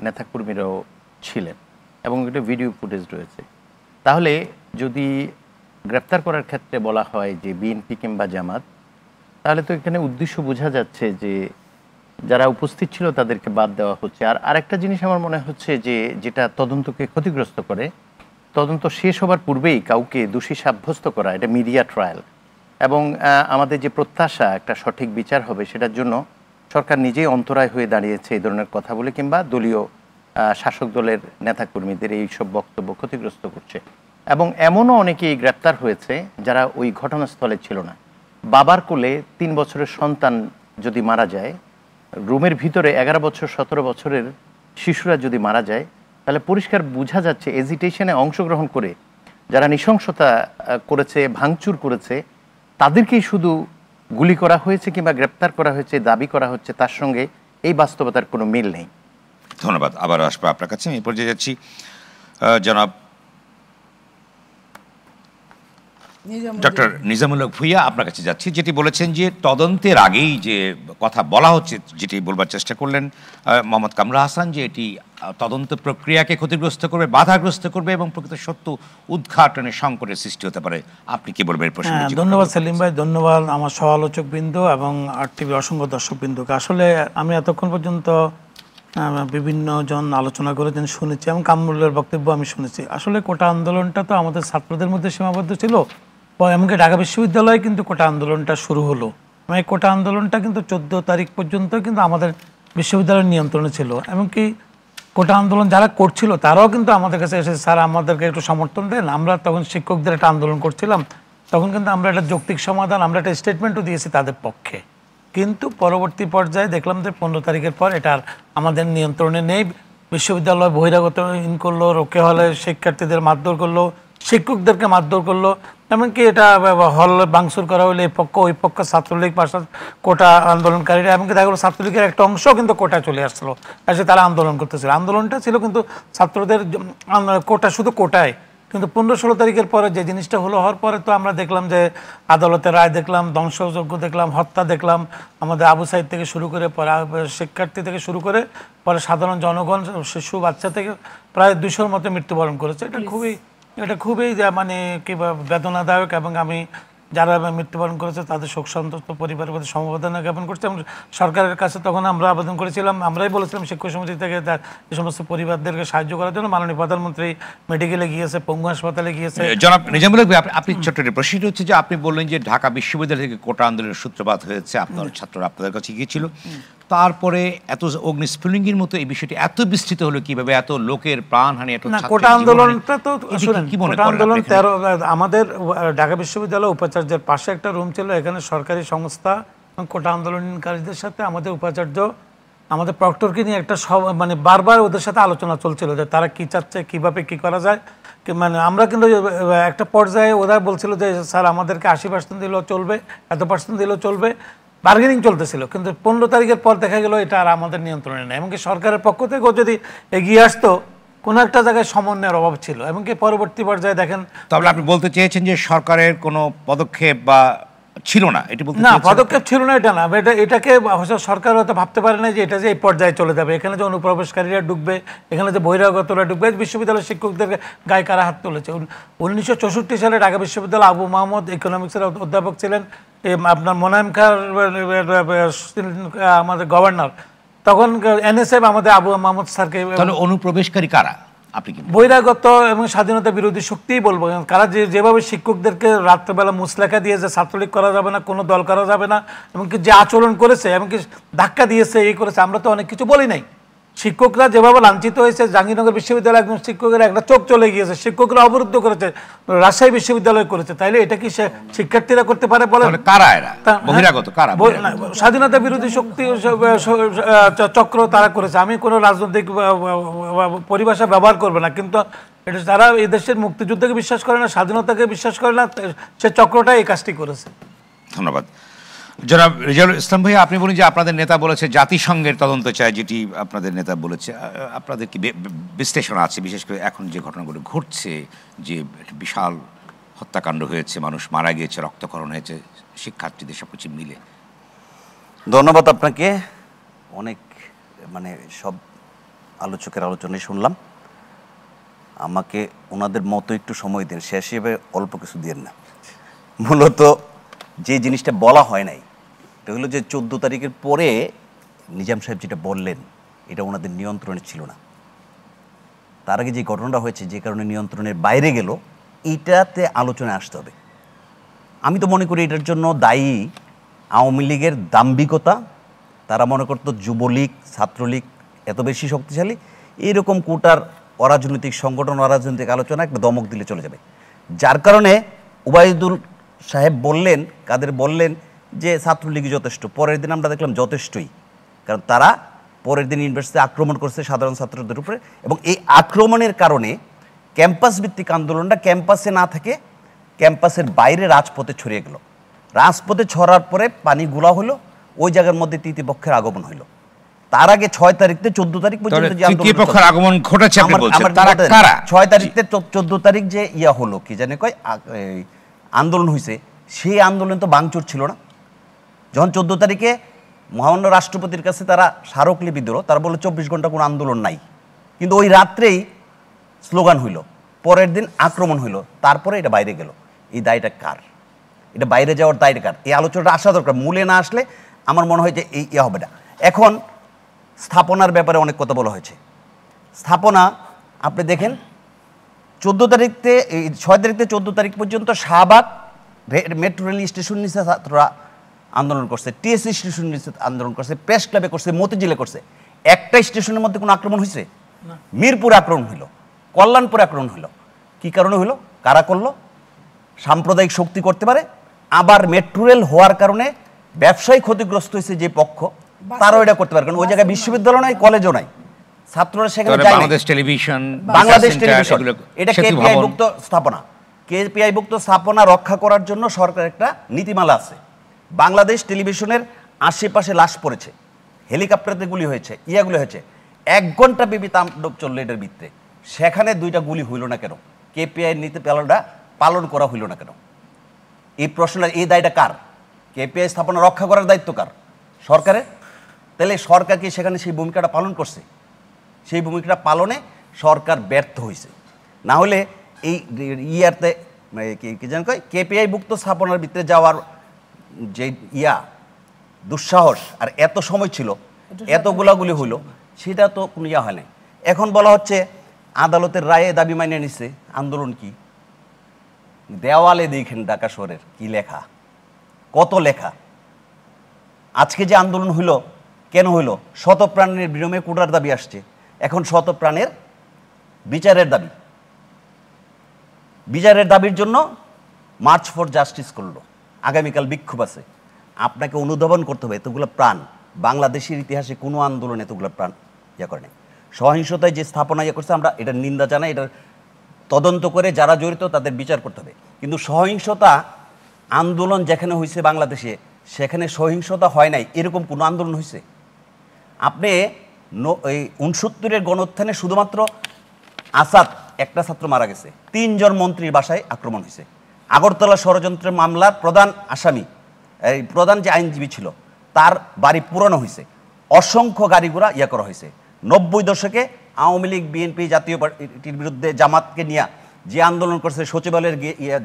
নেতাকর্মীরাও ছিলেন এবং এটা ভিডিও ফুটেজ রয়েছে। তাহলে যদি গ্রেপ্তার করার ক্ষেত্রে বলা হয় যে বিএনপি কিংবা জামাত, তাহলে তো এখানে উদ্দেশ্য বোঝা যাচ্ছে যে যারা উপস্থিত ছিল তাদেরকে বাদ দেওয়া হচ্ছে। আর আরেকটা জিনিস আমার মনে হচ্ছে যে যেটা তদন্তকে ক্ষতিগ্রস্ত করে, তদন্ত শেষ হবার পূর্বেই কাউকে দোষী সাব্যস্ত করা, এটা মিডিয়া ট্রায়াল, এবং আমাদের যে প্রত্যাশা একটা সঠিক বিচার হবে সেটার জন্য সরকার নিজেই অন্তরায় হয়ে দাঁড়িয়েছে এই ধরনের কথা বলে, কিংবা দলীয় শাসক দলের নেতাকর্মীদের এই সব বক্তব্য ক্ষতিগ্রস্ত করছে। এবং এমনও অনেকেই গ্রেপ্তার হয়েছে যারা ওই ঘটনাস্থলে ছিল না। বাবার কোলে 3 বছরের সন্তান যদি মারা যায়, রুমের ভিতরে 11 বছর 17 বছরের শিশুরা যদি মারা যায়, তাহলে পরিষ্কার বোঝা যাচ্ছে এজিটেশনে অংশগ্রহণ করে যারা নৃশংসতা করেছে, ভাঙচুর করেছে, তাদেরকেই শুধু গুলি করা হয়েছে কিংবা গ্রেপ্তার করা হয়েছে দাবি করা হচ্ছে, তার সঙ্গে এই বাস্তবতার কোনো মিল নেই। ধন্যবাদ। আবার আসবো আপনার কাছে। আমি পর্যায়ে যাচ্ছি জনাব ডক্টর নিজামুল হক ভূঁইয়া, আপনার কাছে যাচ্ছি। যেটি বলেছেন যে তদন্তের আগেই যে কথা বলা হচ্ছে, যেটি বলবার চেষ্টা করলেন মোহাম্মদ কামরুল হাসান, যে এটি তদন্ত প্রক্রিয়াকে ক্ষতিগ্রস্ত করবে, বাধাগ্রস্ত করবে এবং প্রকৃত সত্য উদ্ঘাটনের সংকটের সৃষ্টি হতে পারে। আপনি কি বলবেন? ধন্যবাদ সেলিম ভাই, ধন্যবাদ আমার সমালোচক বৃন্দ এবং RTV অসংখ্য দর্শক বৃন্দকে। আসলে আমি এতক্ষণ পর্যন্ত বিভিন্ন জন আলোচনা করেছেন শুনেছি এবং কামরুলের বক্তব্য আমি শুনেছি। আসলে কোটা আন্দোলনটা তো আমাদের ছাত্রদের মধ্যে সীমাবদ্ধ ছিল, এমনকি ঢাকা বিশ্ববিদ্যালয়ে কিন্তু কোটা আন্দোলনটা শুরু হলো। এই কোটা আন্দোলনটা কিন্তু 14 তারিখ পর্যন্ত কিন্তু আমাদের বিশ্ববিদ্যালয়ের নিয়ন্ত্রণে ছিল। এমনকি কোটা আন্দোলন যারা করছিল তারাও কিন্তু আমাদের কাছে এসে, স্যার আমাদেরকে একটু সমর্থন দেন। আমরা তখন শিক্ষকদের একটা আন্দোলন করছিলাম, তখন কিন্তু আমরা একটা যৌক্তিক সমাধান, আমরা একটা স্টেটমেন্টও দিয়েছি তাদের পক্ষে। কিন্তু পরবর্তী পর্যায়ে দেখলাম যে 15 তারিখের পর এটা আমাদের নিয়ন্ত্রণে নেই। বিশ্ববিদ্যালয় বহিরাগত করলো, রোকে হলে শিক্ষার্থীদের মারধর করলো, শিক্ষকদেরকে মারধর করলো, এমনকি এটা হল ভাঙচুর করা হলে এই পক্ষ ওই পক্ষ, ছাত্রলীগ পাশা কোটা আন্দোলনকারীরা, এমনকি দেখা গেলো ছাত্রলীগের একটা অংশ কিন্তু কোটা চলে আসছিলো, এসে তারা আন্দোলন করতেছিল। আন্দোলনটা ছিল কিন্তু ছাত্রদের কোটা, শুধু কোটায়। কিন্তু 15-16 তারিখের পরে যে জিনিসটা হওয়ার পরে তো আমরা দেখলাম যে আদালতের রায় দেখলাম, ধ্বংসযজ্ঞ দেখলাম, হত্যা দেখলাম, আমাদের আবু সাইদ থেকে শুরু করে পরে শিক্ষার্থী থেকে শুরু করে পরে সাধারণ জনগণ, শিশু বাচ্চা থেকে প্রায় 200-র মতো মৃত্যুবরণ করেছে। এটা খুবই মানে কি বেদনাদায়ক, এবং আমি যারা মৃত্যুবরণ করেছে তাদের শোক সন্তপ্ত পরিবারের প্রতি সমবেদনা জ্ঞাপন করছি। এবং সরকারের কাছে তখন আমরা আবেদন করেছিলাম, আমরাই বলেছিলাম শিক্ষক সমিতি থেকে এই সমস্ত পরিবারদেরকে সাহায্য করার জন্য। মাননীয় প্রধানমন্ত্রী মেডিকেলে গিয়েছে, পঙ্গু হাসপাতালে গিয়েছে। জনাব নিজামুল হক, আপনি ছোট্ট প্রশ্ন হচ্ছে যে আপনি বললেন যে ঢাকা বিশ্ববিদ্যালয় থেকে কোটা আন্দোলনের সূত্রপাত হয়েছে, আপনার ছাত্ররা আপনাদের কাছে গিয়েছিল, তারপরে এত অগ্নিস্ফুলিঙ্গের মতো এই বিষয়টি এত বিস্তৃত হলো কিভাবে? এত লোকের প্রাণহানি, এত কোটা আন্দোলনটা তো কোটা আন্দোলন 13 আমাদের ঢাকা বিশ্ববিদ্যালয় উপাচার্যের পাশে একটা রুম ছিল, এখানে সরকারি সংস্থা কোটা আন্দোলনকারীদের সাথে আমাদের উপাচার্য, আমাদের প্রক্টরকে নিয়ে একটা মানে বারবার ওদের সাথে আলোচনা চলছিল যে তারা কি চাচ্ছে, কিভাবে কি করা যায়। মানে আমরা কিন্তু একটা পর্যায়ে ওরা বলছিল যে স্যার আমাদেরকে 80% দিলেও চলবে, এত % দিলেও চলবে, বার্গেনিং চলতেছিল, কিন্তু 15 তারিখের পর দেখা গেল এটা আর আমাদের নিয়ন্ত্রণে নেই। এমনকি সরকারের পক্ষ থেকেও যদি এগিয়ে আসতো, কোনো একটা জায়গায় সমন্বয়ের অভাব ছিল। এমনকি পরবর্তী পর্যায়ে দেখেন, তবে আপনি বলতে চেয়েছেন যে সরকারের কোনো পদক্ষেপ বা ছিল না, এটি বলতে না চেয়েছেন? পদক্ষেপ ছিল না এটা না, এটাকে সরকার হয়তো ভাবতে পারে না যে এটা যে এই পর্যায়ে চলে যাবে। এখানে যে অনুপ্রবেশকারীরা ঢুকবে, এখানে যে বহিরাগতরা ঢুকবে, বিশ্ববিদ্যালয়ের শিক্ষকদের গায়ে কারা হাত তুলেছে। 1964 সালে ঢাকা বিশ্ববিদ্যালয় আবু মাহমুদ ইকোনমিক্সের অধ্যাপক ছিলেন, আপনার মোনায়েম খান আমাদের গভর্নর, তখন এনএসএফ আমাদের আবু মাহমুদ স্যারকে। তাহলে অনুপ্রবেশকারী কারা আপনি কি? বহিরাগত এবং স্বাধীনতা বিরোধী শক্তিই বলবো, কারা যেভাবে শিক্ষকদেরকে রাত্রেবেলা মুসলেখা দিয়ে যে ছাত্রলীগ করা যাবে না, কোনো দল করা যাবে না, এমনকি যে আচরণ করেছে, এমনকি ধাক্কা দিয়েছে, এই করেছে, আমরা তো অনেক কিছু বলি নাই। শিক্ষকরা যেভাবে লাঞ্ছিত হয়েছে, জাহাঙ্গীরনগর বিশ্ববিদ্যালয়ে একজন শিক্ষকের একটা চোখ চলে গিয়েছে, শিক্ষকরা অবরুদ্ধ করেছে, রাজশাহী বিশ্ববিদ্যালয় করেছে, তাইলে এটা কি শিক্ষার্থীরা করতে পারে বলে? কারা এরা? বহিরাগত কারা? স্বাধীনতা বিরোধী শক্তি চক্র তারা করেছে। আমি কোনো রাজনৈতিক পরিভাষা ব্যবহার করবো না, কিন্তু এটা তারা এই দেশের মুক্তিযুদ্ধকে বিশ্বাস করে না, স্বাধীনতাকে বিশ্বাস করে না, সে চক্রটা এই কাজটি করেছে। ধন্যবাদ। জনাব রেজাউল ইসলাম ভাই, আপনি বলেন যে আপনাদের নেতা বলেছে জাতিসংঘের তদন্ত চায়, যেটি আপনাদের নেতা বলেছে। আপনাদের কি বিশ্লেষণ আছে, বিশেষ করে এখন যে ঘটনাগুলো ঘটছে, যে বিশাল হত্যাকাণ্ড হয়েছে, মানুষ মারা গিয়েছে, রক্তক্ষরণ হয়েছে, শিক্ষার্থীদের সব কিছু মিলে? ধন্যবাদ আপনাকে। অনেক সব আলোচকের আলোচনায় শুনলাম। আমাকে ওনাদের মতো একটু সময় দিন, শেষ হিসেবে অল্প কিছু দিন না। মূলত যে জিনিসটা বলা হয় নাই, এটা হলো যে 14 তারিখের পরে নিজাম সাহেব যেটা বললেন, এটা ওনাদের নিয়ন্ত্রণে ছিল না। তার আগে যে ঘটনাটা হয়েছে, যে কারণে নিয়ন্ত্রণের বাইরে গেল, এইটাতে আলোচনায় আসতে হবে। আমি তো মনে করি এটার জন্য দায়ী আওয়ামী লীগের দাম্ভিকতা। তারা মনে করতো যুবলীগ, ছাত্রলীগ এত বেশি শক্তিশালী, এইরকম কোটার অরাজনৈতিক সংগঠন, অরাজনৈতিক আলোচনা একটা দমক দিলে চলে যাবে। যার কারণে ওবায়দুল সাহেব বললেন, কাদের বললেন যে ছাত্রলীগই যথেষ্ট। পরের দিন আমরা দেখলাম যথেষ্টই, কারণ তারা পরের দিন ইউনিভার্সিটি আক্রমণ করছে সাধারণ ছাত্রদের উপরে, এবং এই আক্রমণের কারণে ক্যাম্পাস ভিত্তিক আন্দোলনটা ক্যাম্পাসে না থেকে ক্যাম্পাসের বাইরে রাজপথে ছড়িয়ে গেল। রাজপথে ছড়ার পরে পানি গোলা হলো, ওই জায়গার মধ্যে তৃতীয় পক্ষের আগমন হলো। তার আগে 6 তারিখ থেকে 14 তারিখ পর্যন্ত যে আগমন ঘটেছে, 6 তারিখ থেকে 14 তারিখ যে হলো, কি জানে কয় আন্দোলন হয়েছে, সেই আন্দোলন তো ভাঙচুর ছিল না। যখন 14 তারিখে মহামান্য রাষ্ট্রপতির কাছে তারা স্মারকলিপি দিল, তারা বললো 24 ঘন্টা কোনো আন্দোলন নাই, কিন্তু ওই রাত্রেই স্লোগান হইল, পরের দিন আক্রমণ হইল, তারপরে এটা বাইরে গেল। এই দায়টা কার? এটা বাইরে যাওয়ার দায়টা কার? এই আলোচনাটা আসা দরকার। মূলে না আসলে আমার মনে হয় যে এই হবে না। এখন স্থাপনার ব্যাপারে অনেক কথা বলা হয়েছে। স্থাপনা আপনি দেখেন, 14 তারিখ থেকে 6 তারিখ থেকে 14 তারিখ পর্যন্ত শাহবাগ মেট্রো রেল স্টেশন নিচে ছাত্ররা আন্দোলন করছে, টিএসসি স্টেশন নিচে আন্দোলন করছে, প্রেস ক্লাবে করছে, মতিঝিলে করছে। একটা স্টেশনের মধ্যে কোনো আক্রমণ হয়েছে? মিরপুরে আক্রমণ হইল, কল্যাণপুরে আক্রমণ হইল। কি কারণে হইল? কারা করলো? সাম্প্রদায়িক শক্তি করতে পারে। আবার মেট্রো রেল হওয়ার কারণে ব্যবসায়ী ক্ষতিগ্রস্ত হয়েছে যে পক্ষ, তারাও এটা করতে পারে, কারণ ওই জায়গায় বিশ্ববিদ্যালয় নাই, কলেজও নাই, ছাত্ররা সেখানে যায় না। বাংলাদেশ টেলিভিশন, এটা কেপিআই ভুক্ত স্থাপনা। কেপিআই ভুক্ত স্থাপনা রক্ষা করার জন্য সরকার একটা নীতিমালা আছে। বাংলাদেশ টেলিভিশনের আশেপাশে লাশ পড়েছে, হেলিকপ্টারতে গুলি হয়েছে, গুলি হয়েছে। 1 ঘন্টা ব্যাপী তাণ্ডব চললো এটার ভিত্তিতে। সেখানে 2টা গুলি হইল না কেন? কেপিআই নীতিমালাটা পালন করা হইল না কেন? এই প্রশ্নটা, এই দায়টা কার? কেপিআই স্থাপনা রক্ষা করার দায়িত্ব কার? সরকারের। তাহলে সরকার কি সেখানে সেই ভূমিকাটা পালন করছে? সেই ভূমিকাটা পালনে সরকার ব্যর্থ হয়েছে। না হলে এই ইয়ারতে কি জান কয়, কেপিআই ভুক্ত স্থাপনার ভিতরে যাওয়ার যে দুঃসাহস আর এত সময় ছিল, এত গোলাগুলি হইল, সেটা তো কোনো হয় নাই। এখন বলা হচ্ছে আদালতের রায়ে দাবি মানিয়ে নিচ্ছে। আন্দোলন কি? দেওয়ালে দেখেন ঢাকা শহরের কি লেখা, কত লেখা। আজকে যে আন্দোলন হইল, কেন হইল? শত প্রাণের বিনিময়ে কোটার দাবি আসছে। এখন শত প্রাণের বিচারের দাবি। বিচারের দাবির জন্য মার্চ ফর জাস্টিস করলো। আগামীকাল বিক্ষোভ আছে। আপনাকে অনুধাবন করতে হবে, এতগুলো প্রাণ বাংলাদেশের ইতিহাসে কোনো আন্দোলন এতগুলো প্রাণ করে নাই। সহিংসতায় যে স্থাপনা করছে, আমরা এটার নিন্দা জানাই। এটার তদন্ত করে যারা জড়িত তাদের বিচার করতে হবে। কিন্তু সহিংসতা আন্দোলন যেখানে হয়েছে বাংলাদেশে, সেখানে সহিংসতা হয় নাই এরকম কোনো আন্দোলন হয়েছে? আপনি এই 69-এর গণউত্থানে শুধুমাত্র আসাদ একটা ছাত্র মারা গেছে, 3 জন মন্ত্রীর বাসায় আক্রমণ হয়েছে। আগরতলা ষড়যন্ত্রের মামলার প্রধান আসামি, এই প্রধান যে আইনজীবী ছিল তার বাড়ি পুরানো হয়েছে, অসংখ্য গাড়িঘোড়া করা হয়েছে। 90 দশকে আওয়ামী লীগ বিএনপি জাতীয় পার্টির বিরুদ্ধে জামাতকে নিয়ে যে আন্দোলন করছে, সচিবালয়ের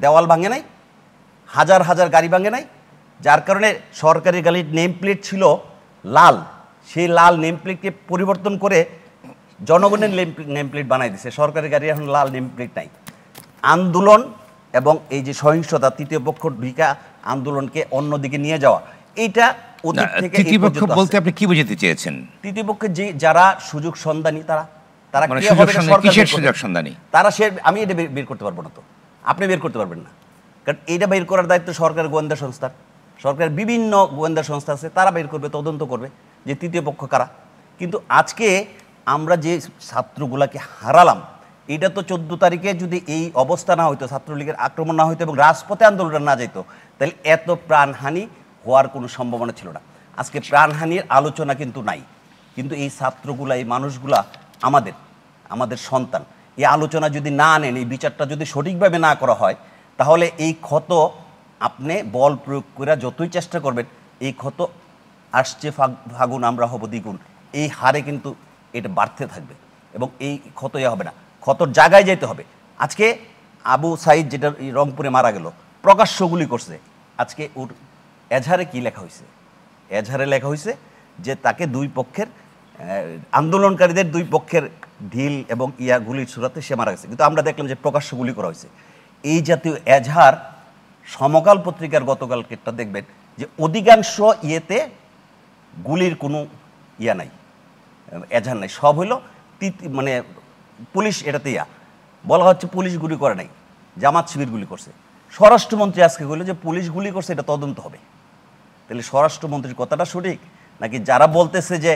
দেওয়াল ভাঙে নাই, হাজার হাজার গাড়ি ভাঙে নাই, যার কারণে সরকারি গাড়ির নেম প্লেট ছিল লাল, সেই লাল নেম প্লেটকে পরিবর্তন করে জনগণের নেম প্লেট বানাই দিছে। সরকারি গাড়ি এখন লাল নেম প্লেট নাই। আন্দোলন এবং এই যে সহিংসতা, তৃতীয় পক্ষ ঢুকা আন্দোলনকে অন্যদিকে নিয়ে যাওয়া, এইটা অতীত থেকে তৃতীয় পক্ষ বলতে আপনি কি বুঝাতে চেয়েছেন? তৃতীয় পক্ষে যে যারা সুযোগ সন্ধানী তারা মানে কিসের সুযোগ সন্ধানী? তারা আমি এটা বের করতে পারবো না, তো আপনি বের করতে পারবেন না, কারণ এইটা বের করার দায়িত্ব সরকার গোয়েন্দা সংস্থার। সরকারের বিভিন্ন গোয়েন্দা সংস্থা আছে, তারা বের করবে, তদন্ত করবে যে তৃতীয় পক্ষ কারা। কিন্তু আজকে আমরা যে ছাত্রগুলাকে হারালাম, এটা তো 14 তারিখে যদি এই অবস্থা না হইতো, ছাত্রলীগের আক্রমণ না হইতো এবং রাজপথে আন্দোলনটা না যেত, তাহলে এত প্রাণহানি হওয়ার কোনো সম্ভাবনা ছিল না। আজকে প্রাণহানির আলোচনা কিন্তু নাই, কিন্তু এই ছাত্রগুলা, এই মানুষগুলা আমাদের সন্তান। এই আলোচনা যদি না আনেন, এই বিচারটা যদি সঠিকভাবে না করা হয়, তাহলে এই ক্ষত আপনি বল প্রয়োগ করে যতই চেষ্টা করবেন, এই ক্ষত আসছে ফাগুন আমরা হব দ্বিগুণ, এই হারে কিন্তু এটা বাড়তে থাকবে এবং এই ক্ষত হবে না, ক্ষতর জায়গায় যেতে হবে। আজকে আবু সাইদ যেটা রংপুরে মারা গেল, প্রকাশ্য গুলি করছে। আজকে ওর এজাহারে কি লেখা হয়েছে? এজাহারে লেখা হয়েছে যে তাকে দুই পক্ষের আন্দোলনকারীদের দুই পক্ষের ঢিল এবং গুলির সুরাতে সে মারা গেছে, কিন্তু আমরা দেখলাম যে প্রকাশ্য গুলি করা হয়েছে। এই জাতীয় এজাহার সমকাল পত্রিকার গতকালকেরটা দেখবেন যে অধিকাংশ ইয়েতে গুলির কোনো নাই, এজাহার নাই, সব হইল মানে পুলিশ এটাতে বলা হচ্ছে পুলিশ গুলি করে নাই, জামাত শিবির গুলি করছে। স্বরাষ্ট্রমন্ত্রী আজকে বলল যে পুলিশ গুলি করছে, এটা তদন্ত হবে। তাহলে স্বরাষ্ট্রমন্ত্রীর কথাটা সঠিক নাকি যারা বলতেছে যে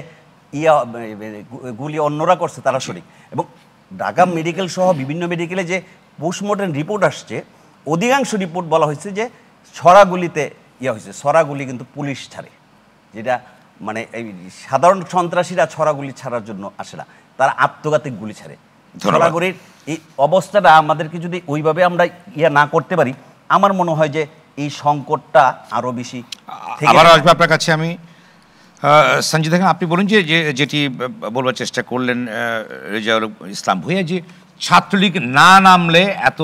গুলি অন্যরা করছে তারা সঠিক? এবং ঢাকা মেডিকেল সহ বিভিন্ন মেডিকেলে যে পোস্টমর্টেম রিপোর্ট আসছে, অধিকাংশ রিপোর্ট বলা হয়েছে যে ছড়াগুলিতে হয়েছে। ছড়াগুলি কিন্তু পুলিশ ছাড়ে, যেটা মানে এই সাধারণ সন্ত্রাসীরা ছড়াগুলি ছাড়ার জন্য আসে না, তারা আত্মঘাতী গুলি ছাড়ে। ছড়াগুলির এই অবস্থাটা আমাদেরকে যদি ওইভাবে আমরা না করতে পারি, আমার মনে হয় যে এই সংকটটা আরো বেশি। আবার আসবে আপনার কাছে আমি। সঞ্জিত খান, আপনি বলুন যে যেটি বলবার চেষ্টা করলেন রেজাউল ইসলাম ভূঁইয়া, যে ছাত্রলীগ না নামলে এত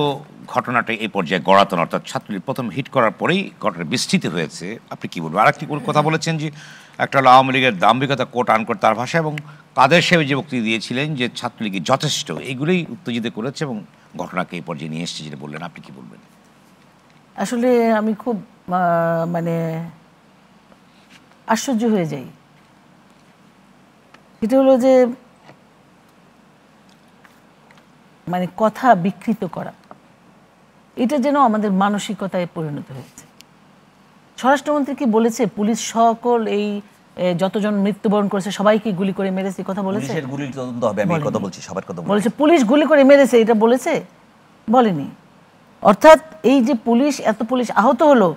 ঘটনাটা এই পর্যায়ে গড়াতো না, অর্থাৎ ছাত্রলীগ প্রথম হিট করার পরেই ঘটনা বিস্তৃত হয়েছে। আপনি কি বলবেন? আরেকটি কথা বলেছেন যে একটা হলো আওয়ামী লীগের দাম্ভিকতা, কোট আনকোট তার ভাষা, এবং কাদের সাহেব যে বক্তব্য দিয়েছিলেন যে ছাত্রলীগের যথেষ্ট, এইগুলোই উত্তেজিত করেছে এবং ঘটনাকে এই পর্যায়ে নিয়ে এসেছে যেটা বললেন। আপনি কি বলবেন? আসলে আমি খুব মানে আশ্চর্য হয়ে যাই। এটা হলো যে মানে কথা বিকৃত করা, এটা যেন আমাদের মানসিকতায় পরিণত হয়েছে। স্বরাষ্ট্রমন্ত্রী কি বলেছে পুলিশ সকল এই যতজন মৃত্যুবরণ করেছে সবাইকে গুলি করে মেরেছে, কথা বলেছে? পুলিশের গুলির তদন্ত হবে, আমি কথা বলছি, সবার কথা বলেছে পুলিশ গুলি করে মেরেছে, এটা বলেছে? বলেনি। অর্থাৎ এই যে এত পুলিশ আহত হলো,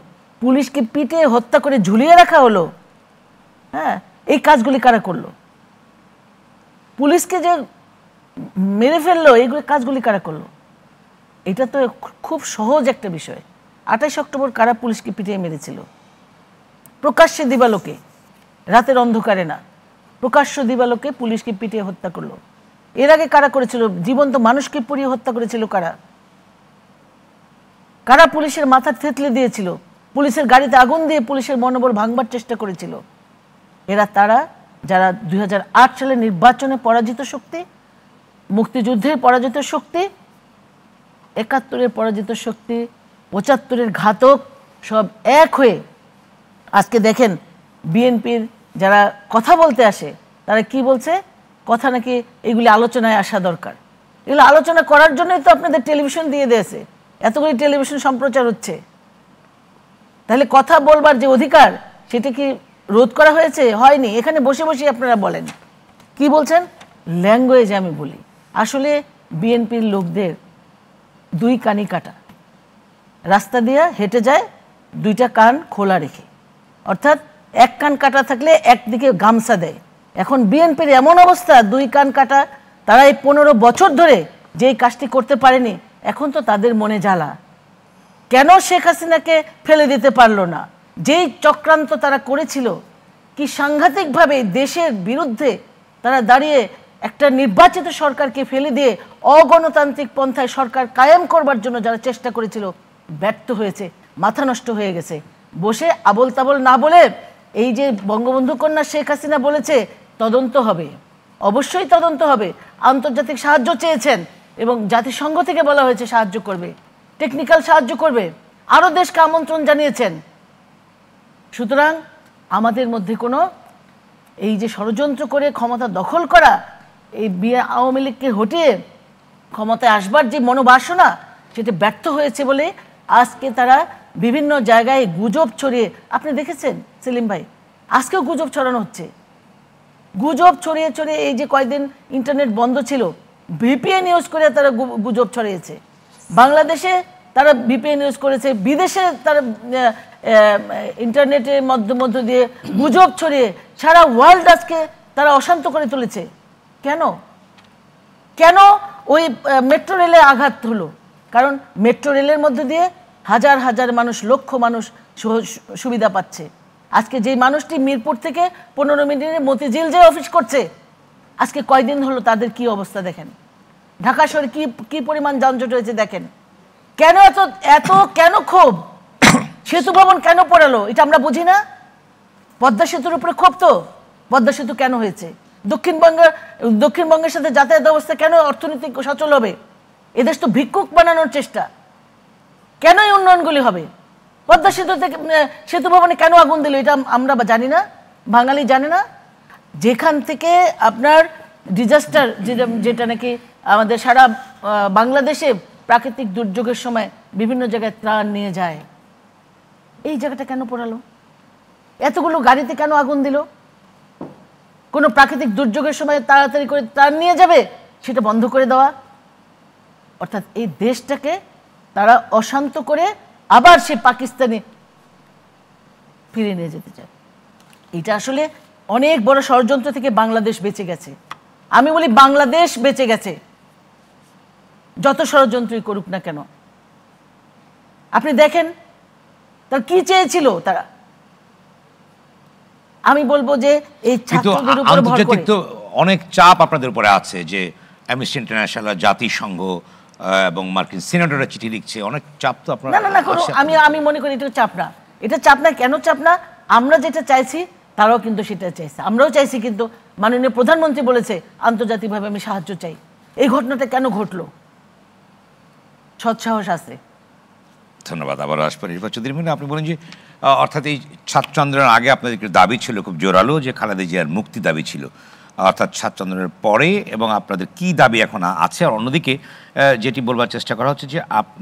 পুলিশকে পিটে হত্যা করে ঝুলিয়ে রাখা হলো, হ্যাঁ, এই কাজগুলি কারা করলো? পুলিশকে যে মেরে ফেললো, এইগুলো কাজগুলি কারা করলো? এটা তো খুব সহজ একটা বিষয়। 28 অক্টোবর কারা পুলিশকে পিটিয়ে মেরেছিল? প্রকাশ্যে দিবালোকে, রাতের অন্ধকারে না, প্রকাশ্য দিবালোকে পুলিশকে পিটিয়ে হত্যা করলো। এর আগে কারা করেছিল? জীবন্ত মানুষকে পুড়িয়ে হত্যা করেছিল কারা? কারা পুলিশের মাথা থেতলে দিয়েছিল? পুলিশের গাড়িতে আগুন দিয়ে পুলিশের মনোবল ভাঙবার চেষ্টা করেছিল। এরা তারা যারা 2008 সালে নির্বাচনে পরাজিত শক্তি, মুক্তিযুদ্ধের পরাজিত শক্তি, 71-এর পরাজিত শক্তি, 75-এর ঘাতক, সব এক হয়ে আজকে দেখেন বিএনপির যারা কথা বলতে আসে তারা কি বলছে? কথা নাকি এগুলি আলোচনায় আসা দরকার। এগুলো আলোচনা করার জন্যই তো আপনাদের টেলিভিশন দিয়ে দিয়েছে, এতগুলি টেলিভিশন সম্প্রচার হচ্ছে। তাহলে কথা বলবার যে অধিকার, সেটা কি রোধ করা হয়েছে? হয়নি। এখানে বসে বসে আপনারা বলেন, কি বলছেন? ল্যাঙ্গুয়েজ আমি বলি। আসলে বিএনপির লোকদের দুই কানই কাটা, রাস্তা দিয়ে হেঁটে যায় দুইটা কান খোলা রেখে, অর্থাৎ এক কান কাটা থাকলে একদিকে গামছা দেয়। এখন বিএনপির এমন অবস্থা, দুই কান কাটা। তারা এই 15 বছর ধরে যেই কাজটি করতে পারেনি, এখন তো তাদের মনে জ্বালা। কেন শেখ হাসিনাকে ফেলে দিতে পারলো না? যেই চক্রান্ত তারা করেছিল, কি সাংঘাতিকভাবে দেশের বিরুদ্ধে তারা দাঁড়িয়ে একটা নির্বাচিত সরকারকে ফেলে দিয়ে অগণতান্ত্রিক পন্থায় সরকার কায়েম করবার জন্য যারা চেষ্টা করেছিল, ব্যর্থ হয়েছে, মাথা নষ্ট হয়ে গেছে। বসে আবল তাবল না বলে, এই যে বঙ্গবন্ধু কন্যা শেখ হাসিনা বলেছে তদন্ত হবে, অবশ্যই তদন্ত হবে। আন্তর্জাতিক সাহায্য চেয়েছেন এবং জাতিসংঘ থেকে বলা হয়েছে সাহায্য করবে, টেকনিক্যাল সাহায্য করবে, আরও দেশকে আমন্ত্রণ জানিয়েছেন। সুতরাং আমাদের মধ্যে কোনো এই যে ষড়যন্ত্র করে ক্ষমতা দখল করা, এই আওয়ামী লীগকে হটিয়ে ক্ষমতায় আসবার যে মনোবাসনা, সেটা ব্যর্থ হয়েছে বলে আজকে তারা বিভিন্ন জায়গায় গুজব ছড়িয়ে, আপনি দেখেছেন সেলিম ভাই, আজকেও গুজব ছড়ানো হচ্ছে। গুজব ছড়িয়ে ছড়িয়ে এই যে কয়েকদিন ইন্টারনেট বন্ধ ছিল, ভিপিএন ইউজ করে তারা গুজব ছড়িয়েছে। বাংলাদেশে তারা ভিপিএন ইউজ করেছে, বিদেশে তারা ইন্টারনেটের মধ্য দিয়ে গুজব ছড়িয়ে সারা ওয়ার্ল্ড আজকে তারা অশান্ত করে তুলেছে। কেন কেন ওই মেট্রো রেলে আঘাত হলো? কারণ মেট্রো রেলের মধ্যে দিয়ে হাজার হাজার মানুষ, লক্ষ মানুষ সুবিধা পাচ্ছে। আজকে যে মানুষটি মিরপুর থেকে 15 মিনিটে মতিঝিল যে অফিস করছে, আজকে কয়দিন হলো তাদের কি অবস্থা দেখেন। ঢাকা শহরে কি পরিমাণ যানজট হয়েছে দেখেন। কেন এত কেন ক্ষোভ? সেতু ভবন কেন পড়ালো এটা আমরা বুঝি না। পদ্মা সেতুর উপরে ক্ষোভ তো, পদ্মা সেতু কেন হয়েছে? দক্ষিণবঙ্গের সাথে যাতায়াত ব্যবস্থা কেন অর্থনৈতিক সচল হবে? এদেশ তো ভিক্ষুক বানানোর চেষ্টা। কেন এই উন্নয়নগুলি হবে? পদ্মা সেতু থেকে সেতু ভবনে কেন আগুন দিল এটা আমরা জানি না, বাঙালি জানে না। যেখান থেকে আপনার ডিজাস্টার, যেটা নাকি আমাদের সারা বাংলাদেশে প্রাকৃতিক দুর্যোগের সময় বিভিন্ন জায়গায় ত্রাণ নিয়ে যায়, এই জায়গাটা কেন পোড়ালো? এতগুলো গাড়িতে কেন আগুন দিল? কোনো প্রাকৃতিক দুর্যোগের সময় তাড়াতাড়ি করে ত্রাণ নিয়ে যাবে, সেটা বন্ধ করে দেওয়া। অর্থাৎ এই দেশটাকে তারা অশান্ত করে আবার সে পাকিস্তানে ফিরে নিয়ে যেতে চায়। এটা আসলে অনেক বড় ষড়যন্ত্র থেকে বাংলাদেশ বেঁচে গেছে। আমি বলি বাংলাদেশ বেঁচে গেছে, যত ষড়যন্ত্রই করুক না কেন। আপনি দেখেন তার কি চেয়েছিল তারা। আমি বলবো যে এই ছাত্রদের উপর ভর করে তো অনেক চাপ আপনাদের উপরে আছে, যে অ্যামনেস্টি ইন্টারন্যাশনাল, জাতিসংঘ এবং মার্কিন সিনেটররা চিঠি লিখছে, অনেক চাপ তো আপনারা। না আমি মনে করি এটা চাপ না। এটা চাপ না, কেন চাপ না? আমরা যেটা চাইছি তারাও কিন্তু সেটা চাইছে, আমরাও চাইছি, কিন্তু মাননীয় প্রধানমন্ত্রী বলেছে আন্তর্জাতিকভাবে আমি সাহায্য চাই। এই ঘটনাটা কেন ঘটলো? সৎসাহস আছে। ধন্যবাদ। আবার আসবেন ইরফান চৌধুরী। আপনি বলেন যে অর্থাৎ এই ছাত্র আন্দোলনের আগে আপনাদের দাবি ছিল খুব জোরালো, যে খালেদা জিয়ার মুক্তি দাবি ছিল, অর্থাৎ ছাত্র আন্দোলনের পরে, এবং আপনাদের কি দাবি এখন আছে? আর অন্যদিকে যেটি বলবার চেষ্টা করা হচ্ছে যে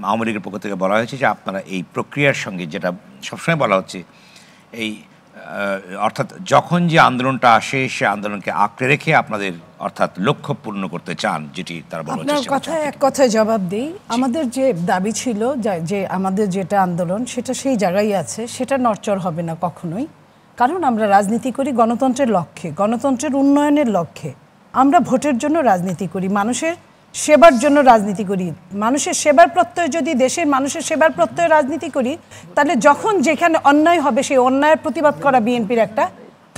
আওয়ামী লীগের পক্ষ থেকে বলা হয়েছে যে আপনারা এই প্রক্রিয়ার সঙ্গে, যেটা সবসময় বলা হচ্ছে, এই অর্থাৎ যখন যে আন্দোলনটা আসে সে আন্দোলনকে আঁকড়ে রেখে আপনাদের অর্থাৎ লক্ষ্য পূর্ণ করতে চান, যেটি তারা বলছে। আপনার কথায় এক কথায় জবাব দিই, আমাদের যে দাবি ছিল, যে আমাদের যেটা আন্দোলন, সেটা সেই জায়গায় আছে, সেটা নড়চড় হবে না কখনোই। কারণ আমরা রাজনীতি করি গণতন্ত্রের লক্ষ্যে, গণতন্ত্রের উন্নয়নের লক্ষ্যে। আমরা ভোটের জন্য রাজনীতি করি, মানুষের সেবার জন্য রাজনীতি করি। মানুষের সেবার প্রত্যয়, যদি দেশের মানুষের সেবার প্রত্যয় রাজনীতি করি, তাহলে যখন যেখানে অন্যায় হবে সেই অন্যায়ের প্রতিবাদ করা বিএনপির একটা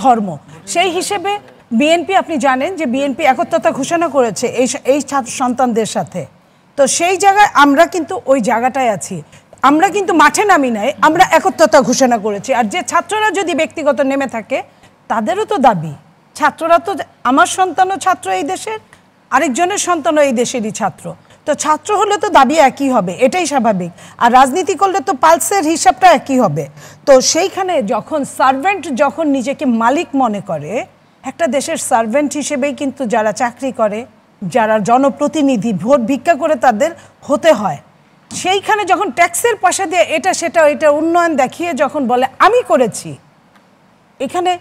ধর্ম। সেই হিসেবে বিএনপি, আপনি জানেন যে বিএনপি একত্রতা ঘোষণা করেছে এই ছাত্র সন্তানদের সাথে। তো সেই জায়গায় আমরা কিন্তু ওই জায়গাটায় আছি। আমরা কিন্তু মাঠে নামি নাই, আমরা একত্রতা ঘোষণা করেছি। আর যে ছাত্ররা যদি ব্যক্তিগত নেমে থাকে, তাদেরও তো দাবি, ছাত্ররা তো, আমার সন্তানও ছাত্র এই দেশের, আরেকজনের সন্তানও এই দেশেরই ছাত্র। তো ছাত্র হলে তো দাবি একই হবে, এটাই স্বাভাবিক। আর রাজনীতি করলে তো পালসের হিসাবটা একই হবে। তো সেইখানে যখন সার্ভেন্ট যখন নিজেকে মালিক মনে করে, একটা দেশের সার্ভেন্ট হিসেবেই কিন্তু যারা চাকরি করে, যারা জনপ্রতিনিধি, ভোট ভিক্ষা করে তাদের হতে হয়। সেইখানে যখন ট্যাক্সের পয়সা দিয়ে এটা উন্নয়ন দেখিয়ে যখন বলে আমি করেছি, এখানে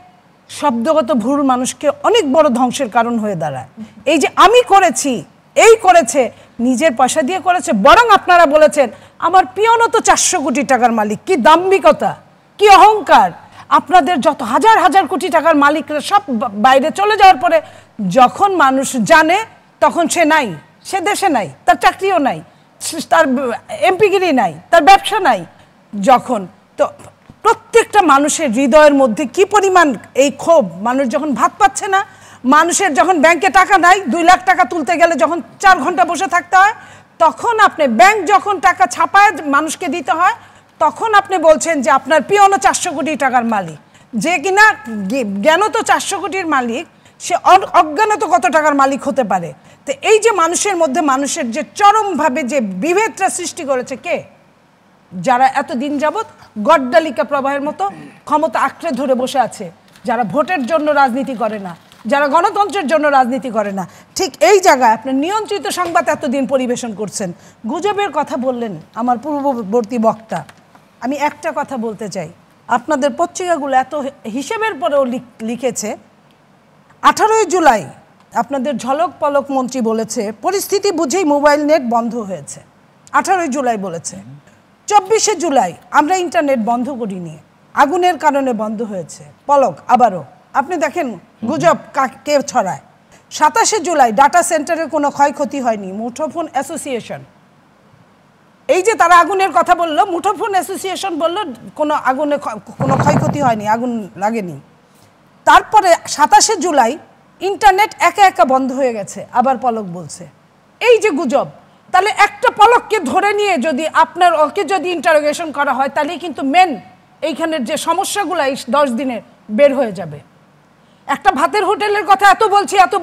শব্দগত ভুল মানুষকে অনেক বড় ধ্বংসের কারণ হয়ে দাঁড়ায়। এই যে আমি করেছি, এই করেছে, নিজের পয়সা দিয়ে করেছে। বরং আপনারা বলেছেন আমার পিয়নও তো 400 কোটি টাকার মালিক। কি দাম্ভিকতা, কি অহংকার! আপনাদের যত হাজার হাজার কোটি টাকার মালিকরা সব বাইরে চলে যাওয়ার পরে যখন মানুষ জানে তখন সে নাই, সে দেশে নাই, তার চাকরিও নাই, তার এমপিগিরি নাই, তার ব্যবসা নাই। যখন তো প্রত্যেকটা মানুষের হৃদয়ের মধ্যে কি পরিমাণ এই ক্ষোভ, মানুষ যখন ভাত পাচ্ছে না, মানুষের যখন ব্যাংকে টাকা নাই, 2 লাখ টাকা তুলতে গেলে যখন 4 ঘন্টা বসে থাকতে হয়, তখন আপনি ব্যাংক যখন টাকা ছাপায় মানুষকে দিতে হয়, তখন আপনি বলছেন যে আপনার পিয়নও 400 কোটি টাকার মালিক, যে কিনা জ্ঞানত 400 কোটির মালিক, সে অজ্ঞানত কত টাকার মালিক হতে পারে। তো এই যে মানুষের মধ্যে মানুষের যে চরমভাবে যে বিভেদটা সৃষ্টি করেছে কে? যারা এতদিন যাবৎ গড্ডালিকা প্রবাহের মতো ক্ষমতা আঁকড়ে ধরে বসে আছে, যারা ভোটের জন্য রাজনীতি করে না, যারা গণতন্ত্রের জন্য রাজনীতি করে না, ঠিক এই জায়গায় আপনি নিয়ন্ত্রিত সংবাদ এতদিন পরিবেশন করছেন। গুজবের কথা বললেন আমার পূর্ববর্তী বক্তা, আমি একটা কথা বলতে চাই, আপনাদের পত্রিকাগুলো এত হিসেবের পরেও লিখেছে 18 জুলাই আপনাদের ঝলক পলক মন্ত্রী বলেছে পরিস্থিতি বুঝেই মোবাইল নেট বন্ধ হয়েছে, 18 জুলাই বলেছে। 24 জুলাই আমরা ইন্টারনেট বন্ধ করিনি, আগুনের কারণে বন্ধ হয়েছে, পলক আবারও আপনি দেখেন গুজব কে ছড়ায়। 27 জুলাই ডাটা সেন্টারের কোনো ক্ষয়ক্ষতি হয়নি, মুঠোফোন অ্যাসোসিয়েশন, এই যে তারা আগুনের কথা বললো, মুঠোফোন অ্যাসোসিয়েশন বলল কোনো আগুনে কোনো ক্ষয়ক্ষতি হয়নি, আগুন লাগেনি। তারপরে 27 জুলাই ইন্টারনেট একা একা বন্ধ হয়ে গেছে, আবার পলক বলছে। এই যে গুজব, তাহলে একটা পলককে ধরে নিয়ে যদি আপনার ওকে যদি ইন্টারোগেশন করা হয়, তাহলে কিন্তু মেন এইখানের যে সমস্যাগুলো এই 10 দিনের বের হয়ে যাবে। একটা ভাতের হোটেলের কথা এত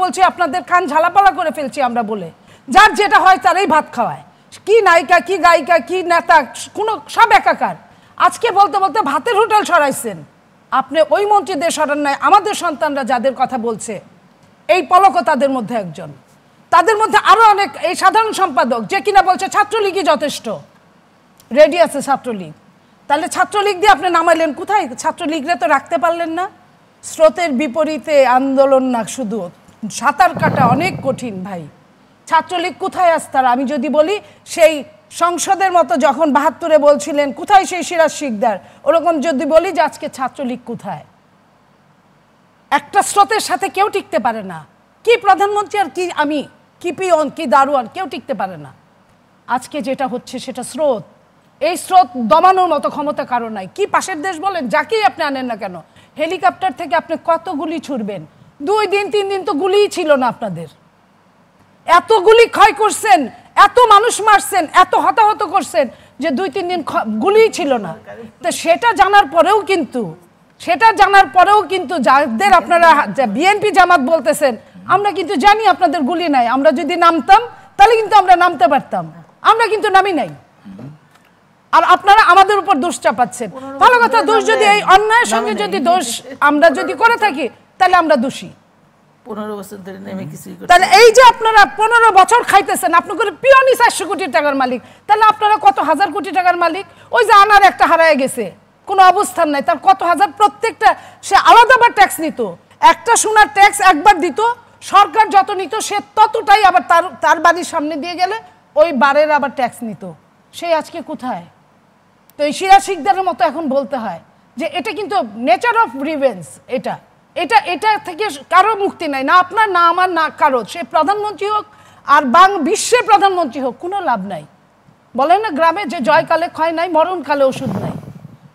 বলছি আপনাদের কান ঝালাপালা করে ফেলছি আমরা বলে, যার যেটা হয় তারাই ভাত খাওয়ায়, কি নায়িকা কি গায়িকা কি নেতা কোনো সব একাকার। আজকে বলতে বলতে ভাতের হোটেল সরাইছেন আপনি, ওই মন্ত্রীদের সরান নাই। আমাদের সন্তানরা যাদের কথা বলছে, এই পলকও তাদের মধ্যে একজন, তাদের মধ্যে আরো অনেক, এই সাধারণ সম্পাদক যে কিনা বলছে ছাত্রলীগই যথেষ্ট, রেডি আছে ছাত্রলীগ। তাহলে ছাত্রলীগ দিয়ে আপনি নামাইলেন কোথায়? ছাত্রলীগরে তো রাখতে পারলেন না। স্রোতের বিপরীতে আন্দোলন না, শুধু সাঁতার কাটা অনেক কঠিন ভাই। ছাত্রলীগ কোথায় আসতার? আমি যদি বলি সেই সংসদের মতো যখন 72-এ বলছিলেন কোথায় সেই সিরাজ শিকদার, ওরকম যদি বলি যে আজকে ছাত্রলীগ কোথায়? একটা স্রোতের সাথে কেউ টিকতে পারে না, কি প্রধানমন্ত্রী আর কি আমি, কি পিয়ন কি দারোয়ান, কেউ টিকতে পারে না। আজকে যেটা হচ্ছে সেটা স্রোত, এই স্রোত দমানোর মতো ক্ষমতা কারো নাই। কি পাশের দেশ বলেন, যাকেই আপনি আনেন না কেন, হেলিকপ্টার থেকে আপনি কত গুলি ছুড়বেন? 2 দিন 3 দিন তো গুলিই ছিল না আপনাদের, এত গুলি ক্ষয় করছেন, এত মানুষ মারছেন, এত হতাহত করছেন যে 2-3 দিন গুলিই ছিল না। তো সেটা জানার পরেও কিন্তু যাদের আপনারা বিএনপি জামাত বলতেছেন, আমরা কিন্তু জানি আপনাদের গুলি নাই। আমরা যদি নামতাম তাহলে কিন্তু আমরা নামতে পারতাম, আমরা কিন্তু নামি নাই। আর আপনারা আমাদের উপর দোষ চাপাচ্ছেন। ভালো কথা, দোষ যদি এই অন্যায়ের সঙ্গে যদি দোষ আমরা যদি করে থাকি তাহলে আমরা দোষী। 15 বছর ধরে নেমে কিছুই করতে, তাহলে এই যে আপনারা 15 বছর খাইতেছেন, আপনি করে পিয়নই 400 কোটি টাকার মালিক, তাহলে আপনারা কত হাজার কোটি টাকার মালিক? ওই যে আনার একটা হারায় গেছে, কোনো অবস্থান নাই, তার কত হাজার, প্রত্যেকটা সে আলাদাবার ট্যাক্স নিত, একটা সোনার ট্যাক্স একবার দিত, সরকার যত নিত সে ততটাই আবার তার বাড়ির সামনে দিয়ে গেলে ওই বারের আবার ট্যাক্স নিত। সেই আজকে কোথায়? তো এই সিরাজ শিকদারের মতো এখন বলতে হয় যে এটা কিন্তু নেচার অফ রিভেঞ্জ, এটা থেকে কারো মুক্তি নাই, না আপনার না আমার না কারো। সে প্রধানমন্ত্রী হোক আর বিশ্বের প্রধানমন্ত্রী হোক, কোনো লাভ নাই। বলেন না গ্রামে যে জয়কালে ক্ষয় নাই, মরণকালে ওষুধ নাই।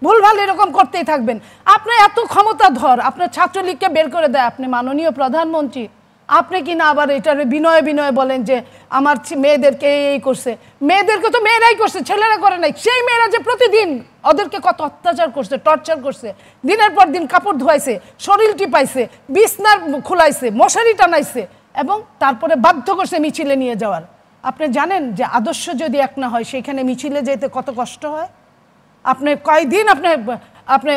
ভুলভাল এরকম করতেই থাকবেন। আপনার এত ক্ষমতাধর, আপনার ছাত্রলীগকে বের করে দেয়, আপনি মাননীয় প্রধানমন্ত্রী, আপনি কি না আবার এটার বিনয়ে বিনয়ে বলেন যে আমার মেয়েদেরকে এই করছে। মেয়েদেরকে তো মেয়েরাই করছে, ছেলেরা করে নাই। সেই মেয়েরা যে প্রতিদিন ওদেরকে কত অত্যাচার করছে, টর্চার করছে, দিনের পর দিন কাপড় ধোয়াইছে, শরীর টিপাইছে, বিছনার খোলাইছে, মশারি টানাইছে, এবং তারপরে বাধ্য করছে মিছিলে নিয়ে যাওয়ার। আপনি জানেন যে আদর্শ যদি এক না হয়, সেখানে মিছিলে যেতে কত কষ্ট হয়। আপনি কয়দিন আপনি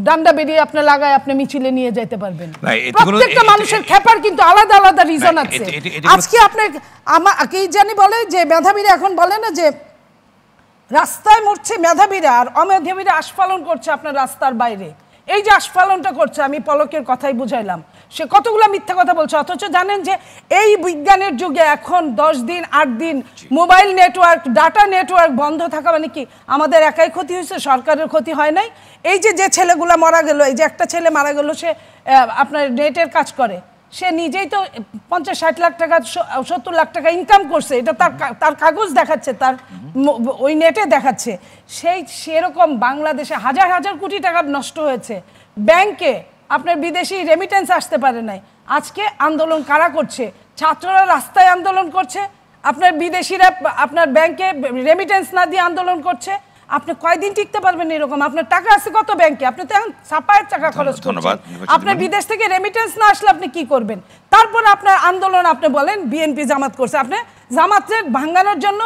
ডান্ডা বেরিয়ে আপনি লাগায় আপনি মিছিলে নিয়ে যেতে পারবেন। প্রত্যেকটা মানুষের খেপার কিন্তু আলাদা আলাদা রিজন আছে। আজকে আপনি কি জানি বলে যে মেধাবীরা এখন বলে না যে রাস্তায় মরছে মেধাবীরা আর অমেধাবীরা আস্ফালন করছে আপনার রাস্তার বাইরে। এই যে আস্ফালনটা করছে, আমি পলকের কথাই বুঝাইলাম, সে কতগুলো মিথ্যা কথা বলছে, অথচ জানেন যে এই বিজ্ঞানের যুগে এখন 10 দিন 8 দিন মোবাইল নেটওয়ার্ক, ডাটা নেটওয়ার্ক বন্ধ থাকা মানে কি আমাদের একাই ক্ষতি হয়েছে, সরকারের ক্ষতি হয় নাই? এই যে ছেলেগুলো মারা গেল, এই যে একটা ছেলে মারা গেল, সে আপনার নেটের কাজ করে, সে নিজেই তো 50-60 লাখ টাকা 70 লাখ টাকা ইনকাম করছে, এটা তার কাগজ দেখাচ্ছে, তার ওই নেটে দেখাচ্ছে। সেরকম বাংলাদেশে হাজার হাজার কোটি টাকা নষ্ট হয়েছে, ব্যাংকে আপনার বিদেশি রেমিটেন্স আসতে পারে নাই। আজকে আন্দোলন কারা করছে? ছাত্ররা রাস্তায় আন্দোলন করছে, আপনার বিদেশিরা আপনার ব্যাংকে রেমিটেন্স না দিয়ে আন্দোলন করছে। আপনি কয়দিন টিকতে পারবেন এরকম? আপনার টাকা আছে কত ব্যাংকে? আপনি তো এখন ছাপায়ের টাকা খরচ করছেন। আপনার বিদেশ থেকে রেমিটেন্স না আসলে আপনি কি করবেন? তারপর আপনার আন্দোলন আপনি বলেন বিএনপি জামাত করছে, আপনি জামাতের ভাঙানোর জন্য,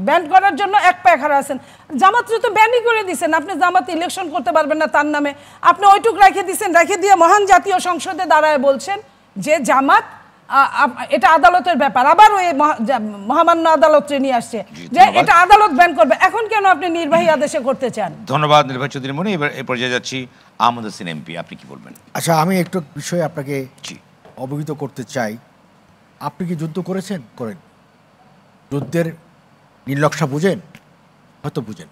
ব্যান করার জন্য এক পায়ে খাড়া আছেন। জামাতরে তো ব্যানই করে দিয়েছেন, আপনি জামাত ইলেকশন করতে পারবেন না তার নামে, আপনি ওইটুক রেখে দিয়েছেন, রেখে দিয়ে মহান জাতীয় সংসদে দাঁড়ায় বলছেন যে জামাত এটা আদালতের ব্যাপার, আবার ওই মহামান্য আদালতে নিয়ে আসছে যে এটা আদালত ব্যান করবে। এখন কেন আপনি নির্বাহী আদেশে করতে চান? ধন্যবাদ নির্বাহী চৌধুরী মনি। এবার এই পর্যায়ে যাচ্ছি আহমদ হোসেন এমপি, আপনি কি বলবেন? আচ্ছা, আমি একটু বিষয়ে আপনাকে অবহিত করতে চাই। আপনি কি যুদ্ধ করেছেন? করেন। যুদ্ধের নীলনকশা বুঝেন? হয়তো বুঝেন।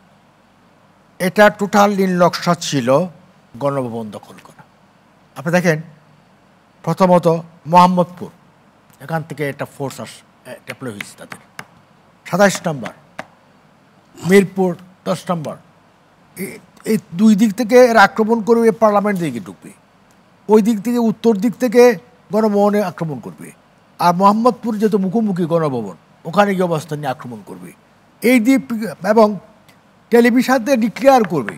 এটা টোটাল নীলনকশা ছিল গণভবন দখল করা। আপনি দেখেন, প্রথমত মোহাম্মদপুর, এখান থেকে একটা ফোর্স ডেপ্লয় হয়েছে তাদের, 27 নম্বর, মিরপুর 10 নম্বর, এই দুই দিক থেকে এরা আক্রমণ করবে, পার্লামেন্ট দিকে ঢুকবে, ওই দিক থেকে উত্তর দিক থেকে গণভবনে আক্রমণ করবে, আর মোহাম্মদপুর যেহেতু মুখোমুখি গণভবন, ওখানে গিয়ে অবস্থান নিয়ে আক্রমণ করবে। এই দিক এবং টেলিভিশনে ডিক্লেয়ার করবে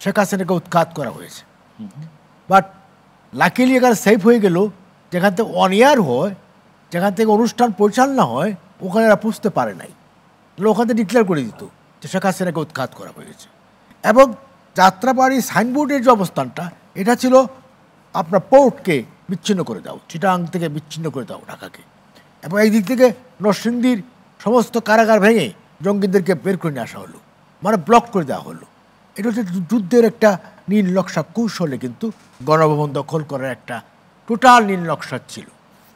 শেখ হাসিনাকে উৎখাত করা হয়েছে। বাট লাকিলি এখানে সেফ হয়ে গেল, যেখান থেকে অন এয়ার হয়, যেখান থেকে অনুষ্ঠান পরিচালনা হয়, ওখানে এরা পুষতে পারে নাই, ওখান থেকে ডিক্লেয়ার করে দিত যে শেখ হাসিনাকে উৎখাত করা হয়েছে। এবং যাত্রাবাড়ি সাইনবোর্ডের যে অবস্থানটা, এটা ছিল আপনার পোর্টকে বিচ্ছিন্ন করে দাও, চিটাং থেকে বিচ্ছিন্ন করে দাও ঢাকাকে, এবং এই দিক থেকে নরসিংদীর সমস্ত কারাগার ভেঙে জঙ্গিদেরকে বের করে নিয়ে আসা হলো, মানে ব্লক করে দেওয়া হলো। এটা হচ্ছে যুদ্ধের একটা নীল নকশা কৌশলে কিন্তু গণভবন দখল করার একটা টোটাল নীল নকশা ছিল।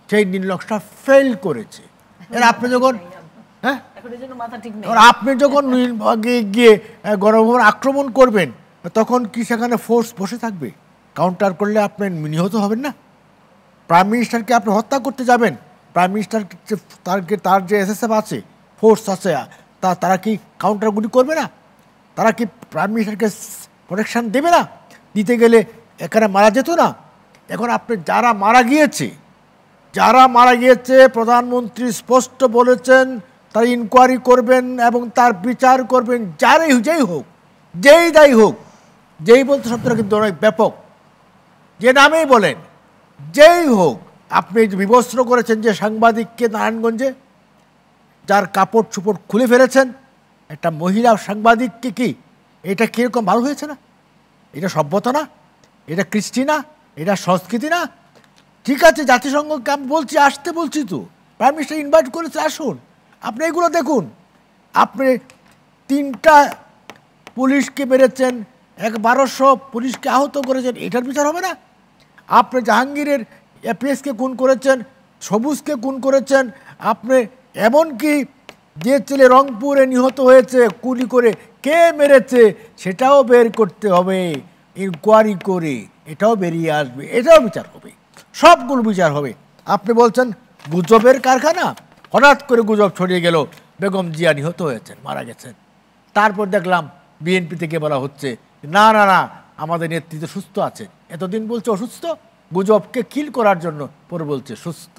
সেই নীল নকশা ফেল করেছে। এর আপনি যখন আপনি যখন গিয়ে গণভবন আক্রমণ করবেন, তখন কি সেখানে ফোর্স বসে থাকবে? কাউন্টার করলে আপনি নিহত হবেন না? প্রাইম মিনিস্টারকে আপনি হত্যা করতে যাবেন, প্রাইম মিনিস্টার তার যে এসএসএফ আছে, ফোর্স আছে, তারা কি কাউন্টার গুলি করবে না? তারা কি প্রাইম মিনিস্টারকে প্রোটেকশন দেবে না? দিতে গেলে এখানে মারা যেত না? এখন আপনি যারা মারা গিয়েছে প্রধানমন্ত্রী স্পষ্ট বলেছেন তার ইনকোয়ারি করবেন এবং তার বিচার করবেন, যেই হোক, যেই দায়ী হোক। যেই বলতে শব্দটা কিন্তু অনেক ব্যাপক, যে নামেই বলেন, যেই হোক। আপনি বিবস্ত্র করেছেন যে সাংবাদিককে নারায়ণগঞ্জে, যার কাপড় চুপড় খুলে ফেলেছেন একটা মহিলা সাংবাদিককে, কি এটা কীরকম ভালো হয়েছে না? এটা সভ্যতা না? এটা কৃষ্টি না? এটা সংস্কৃতি না? ঠিক আছে, জাতিসংঘকে আমি বলছি, আসতে বলছি তো, প্রাইম মিনিস্টার ইনভাইট করেছে, আসুন, আপনি এগুলো দেখুন। আপনি 3টা পুলিশকে মেরেছেন, 1200 পুলিশকে আহত করেছেন, এটার বিচার হবে না? আপনি জাহাঙ্গীরের এপিএসকে খুন করেছেন, সবুজকে খুন করেছেন, আপনি এমনকি যে ছেলে রংপুরে নিহত হয়েছে গুলি করে, কে মেরেছে সেটাও বের করতে হবে, ইনকোয়ারি করে এটাও বেরিয়ে আসবে, এটাও বিচার হবে, সবগুলো বিচার হবে। আপনি বলছেন গুজবের কারখানা, হঠাৎ করে গুজব ছড়িয়ে গেল বেগম জিয়া নিহত হয়েছেন, মারা গেছেন। তারপর দেখলাম বিএনপি থেকে বলা হচ্ছে না না না, আমাদের নেতৃত্ব সুস্থ আছে। এতদিন বলছে অসুস্থ, গুজবকে কিল করার জন্য, পরে বলছে সুস্থ।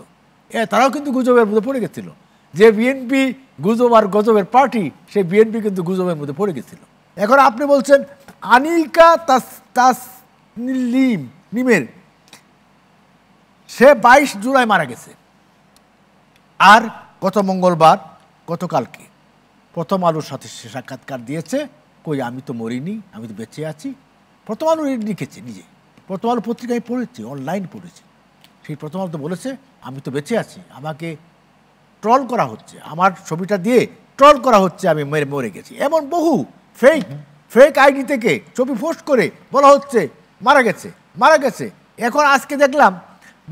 তারাও কিন্তু গুজবের মধ্যে পড়ে গেছিল। যে বিএনপি গুজব আর গজবের পার্টি, সেই বিএনপি কিন্তু গুজবের মধ্যে পড়ে গেছিল। এখন আপনি বলছেন আনিকা তাসনিমের, সে 22 জুলাই মারা গেছে। আর গত মঙ্গলবার, গতকালকে প্রথম আলোর সাথে সে সাক্ষাৎকার দিয়েছে, কই আমি তো মরিনি, আমি তো বেঁচে আছি। প্রথম আলো লিখেছে নিজে, প্রথম আলো পত্রিকায় পড়েছি, অনলাইন পড়েছি। সেই প্রথম আলো তো বলেছে আমি তো বেঁচে আছি, আমাকে ট্রল করা হচ্ছে, আমার ছবিটা দিয়ে ট্রল করা হচ্ছে আমি মরে গেছি। এমন বহু ফেক আইডি থেকে ছবি পোস্ট করে বলা হচ্ছে মারা গেছে। এখন আজকে দেখলাম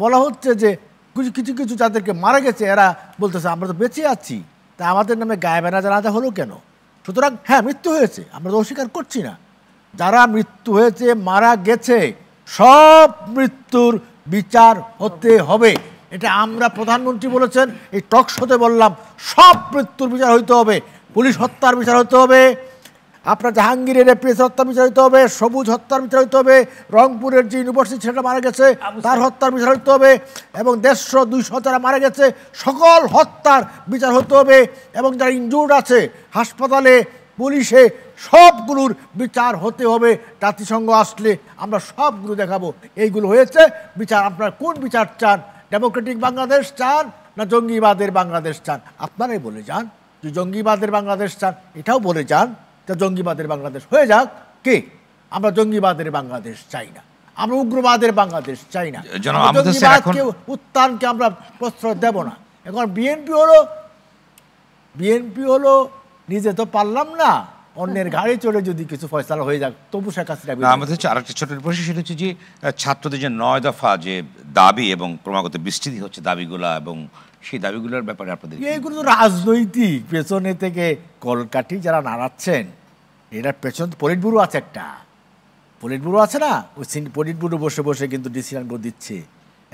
বলা হচ্ছে যে কিছু কিছু যাদেরকে মারা গেছে এরা বলতেছে আমরা তো বেঁচে আছি, তা আমাদের নামে গায়েবানা জানাজা হলো কেন? সুতরাং হ্যাঁ, মৃত্যু হয়েছে, আমরা তো অস্বীকার করছি না। যারা মৃত্যু হয়েছে, মারা গেছে, সব মৃত্যুর বিচার হতে হবে। এটা আমরা প্রধানমন্ত্রী বলেছেন, এই টক শোতে বললাম, সব মৃত্যুর বিচার হইতে হবে। পুলিশ হত্যার বিচার হতে হবে, আপনার জাহাঙ্গীরের প্রেস হত্যার বিচার হইতে হবে, সবুজ হত্যার বিচার হইতে হবে, রংপুরের যে ইউনিভার্সিটি ছেলেটা মারা গেছে তার হত্যার বিচার হইতে হবে, এবং 150-200 যারা মারা গেছে সকল হত্যার বিচার হতে হবে, এবং যারা ইনজুর্ড আছে হাসপাতালে, পুলিশে, সবগুলোর বিচার হতে হবে। জাতিসংঘ আসলে আমরা সবগুলো দেখাবো এইগুলো হয়েছে বিচার। আপনারা কোন বিচার চান? ডেমোক্রেটিক বাংলাদেশ চান না জঙ্গিবাদের বাংলাদেশ চান? আপনারাই বলে যান যে জঙ্গিবাদের বাংলাদেশ চান, এটাও বলে যান যে জঙ্গিবাদের বাংলাদেশ হয়ে যাক। কে? আমরা জঙ্গিবাদের বাংলাদেশ চাই না, আমরা উগ্রবাদের বাংলাদেশ চাই না, জঙ্গিবাদকে উত্থানকে আমরা প্রশ্রয় দেব না। এখন বিএনপি হলো নিজে তো পারলাম না, অন্যের ঘাড়ে চড়ে যদি কিছু ফয়সালা হয়ে যাক তবু শেখ হাসিনা। আমাদের হচ্ছে আরেকটা ছোট প্রশ্ন, সেটা হচ্ছে যে ছাত্রদের যে 9 দফা যে দাবি এবং ক্রমাগত বিস্তৃতি হচ্ছে দাবিগুলা, এবং সেই দাবিগুলোর ব্যাপারে আপনাদের এইগুলো তো রাজনৈতিক, পেছনে থেকে কলকাঠি যারা নাড়াচ্ছেন এটার পেছন পলিট ব্যুরো আছে, একটা পলিট ব্যুরো আছে না, ওই পলিট ব্যুরো বসে বসে কিন্তু ডিসিশন দিচ্ছে।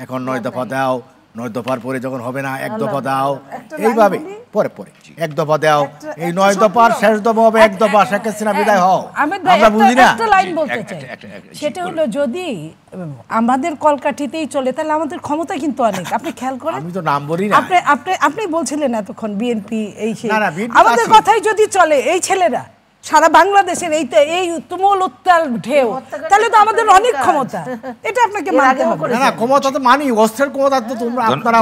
এখন 9 দফা দাও, 9 দফার পরে যখন হবে না 1 দফা দাও, এইভাবে পরে 1 দফা দাও, এই 9 দফার শেষ দফা হবে 1 দফা, শেখ হাসিনা বিদায় হও। আমরা বুঝি না। একটা লাইন বলতে চাই, সেটা হলো যদি আমাদের কলকাঠিতেই চলে তাহলে আমাদের ক্ষমতা কিন্তু অনেক। আপনি খেয়াল করেন, আমি তো নাম বলি না, আপনি বলছিলেন এতক্ষণ বিএনপি এই সেই, আমাদের কথাই যদি চলে এই ছেলেরা সারা বাংলাদেশের এই তুমুল উত্তাল ঢেউ, তাহলে তো আমাদের অনেক ক্ষমতা। এটা আপনাকে মানতে হবে। না ক্ষমতা তো মানি, অস্ত্রের ক্ষমতা তো তোমরা আপনারা।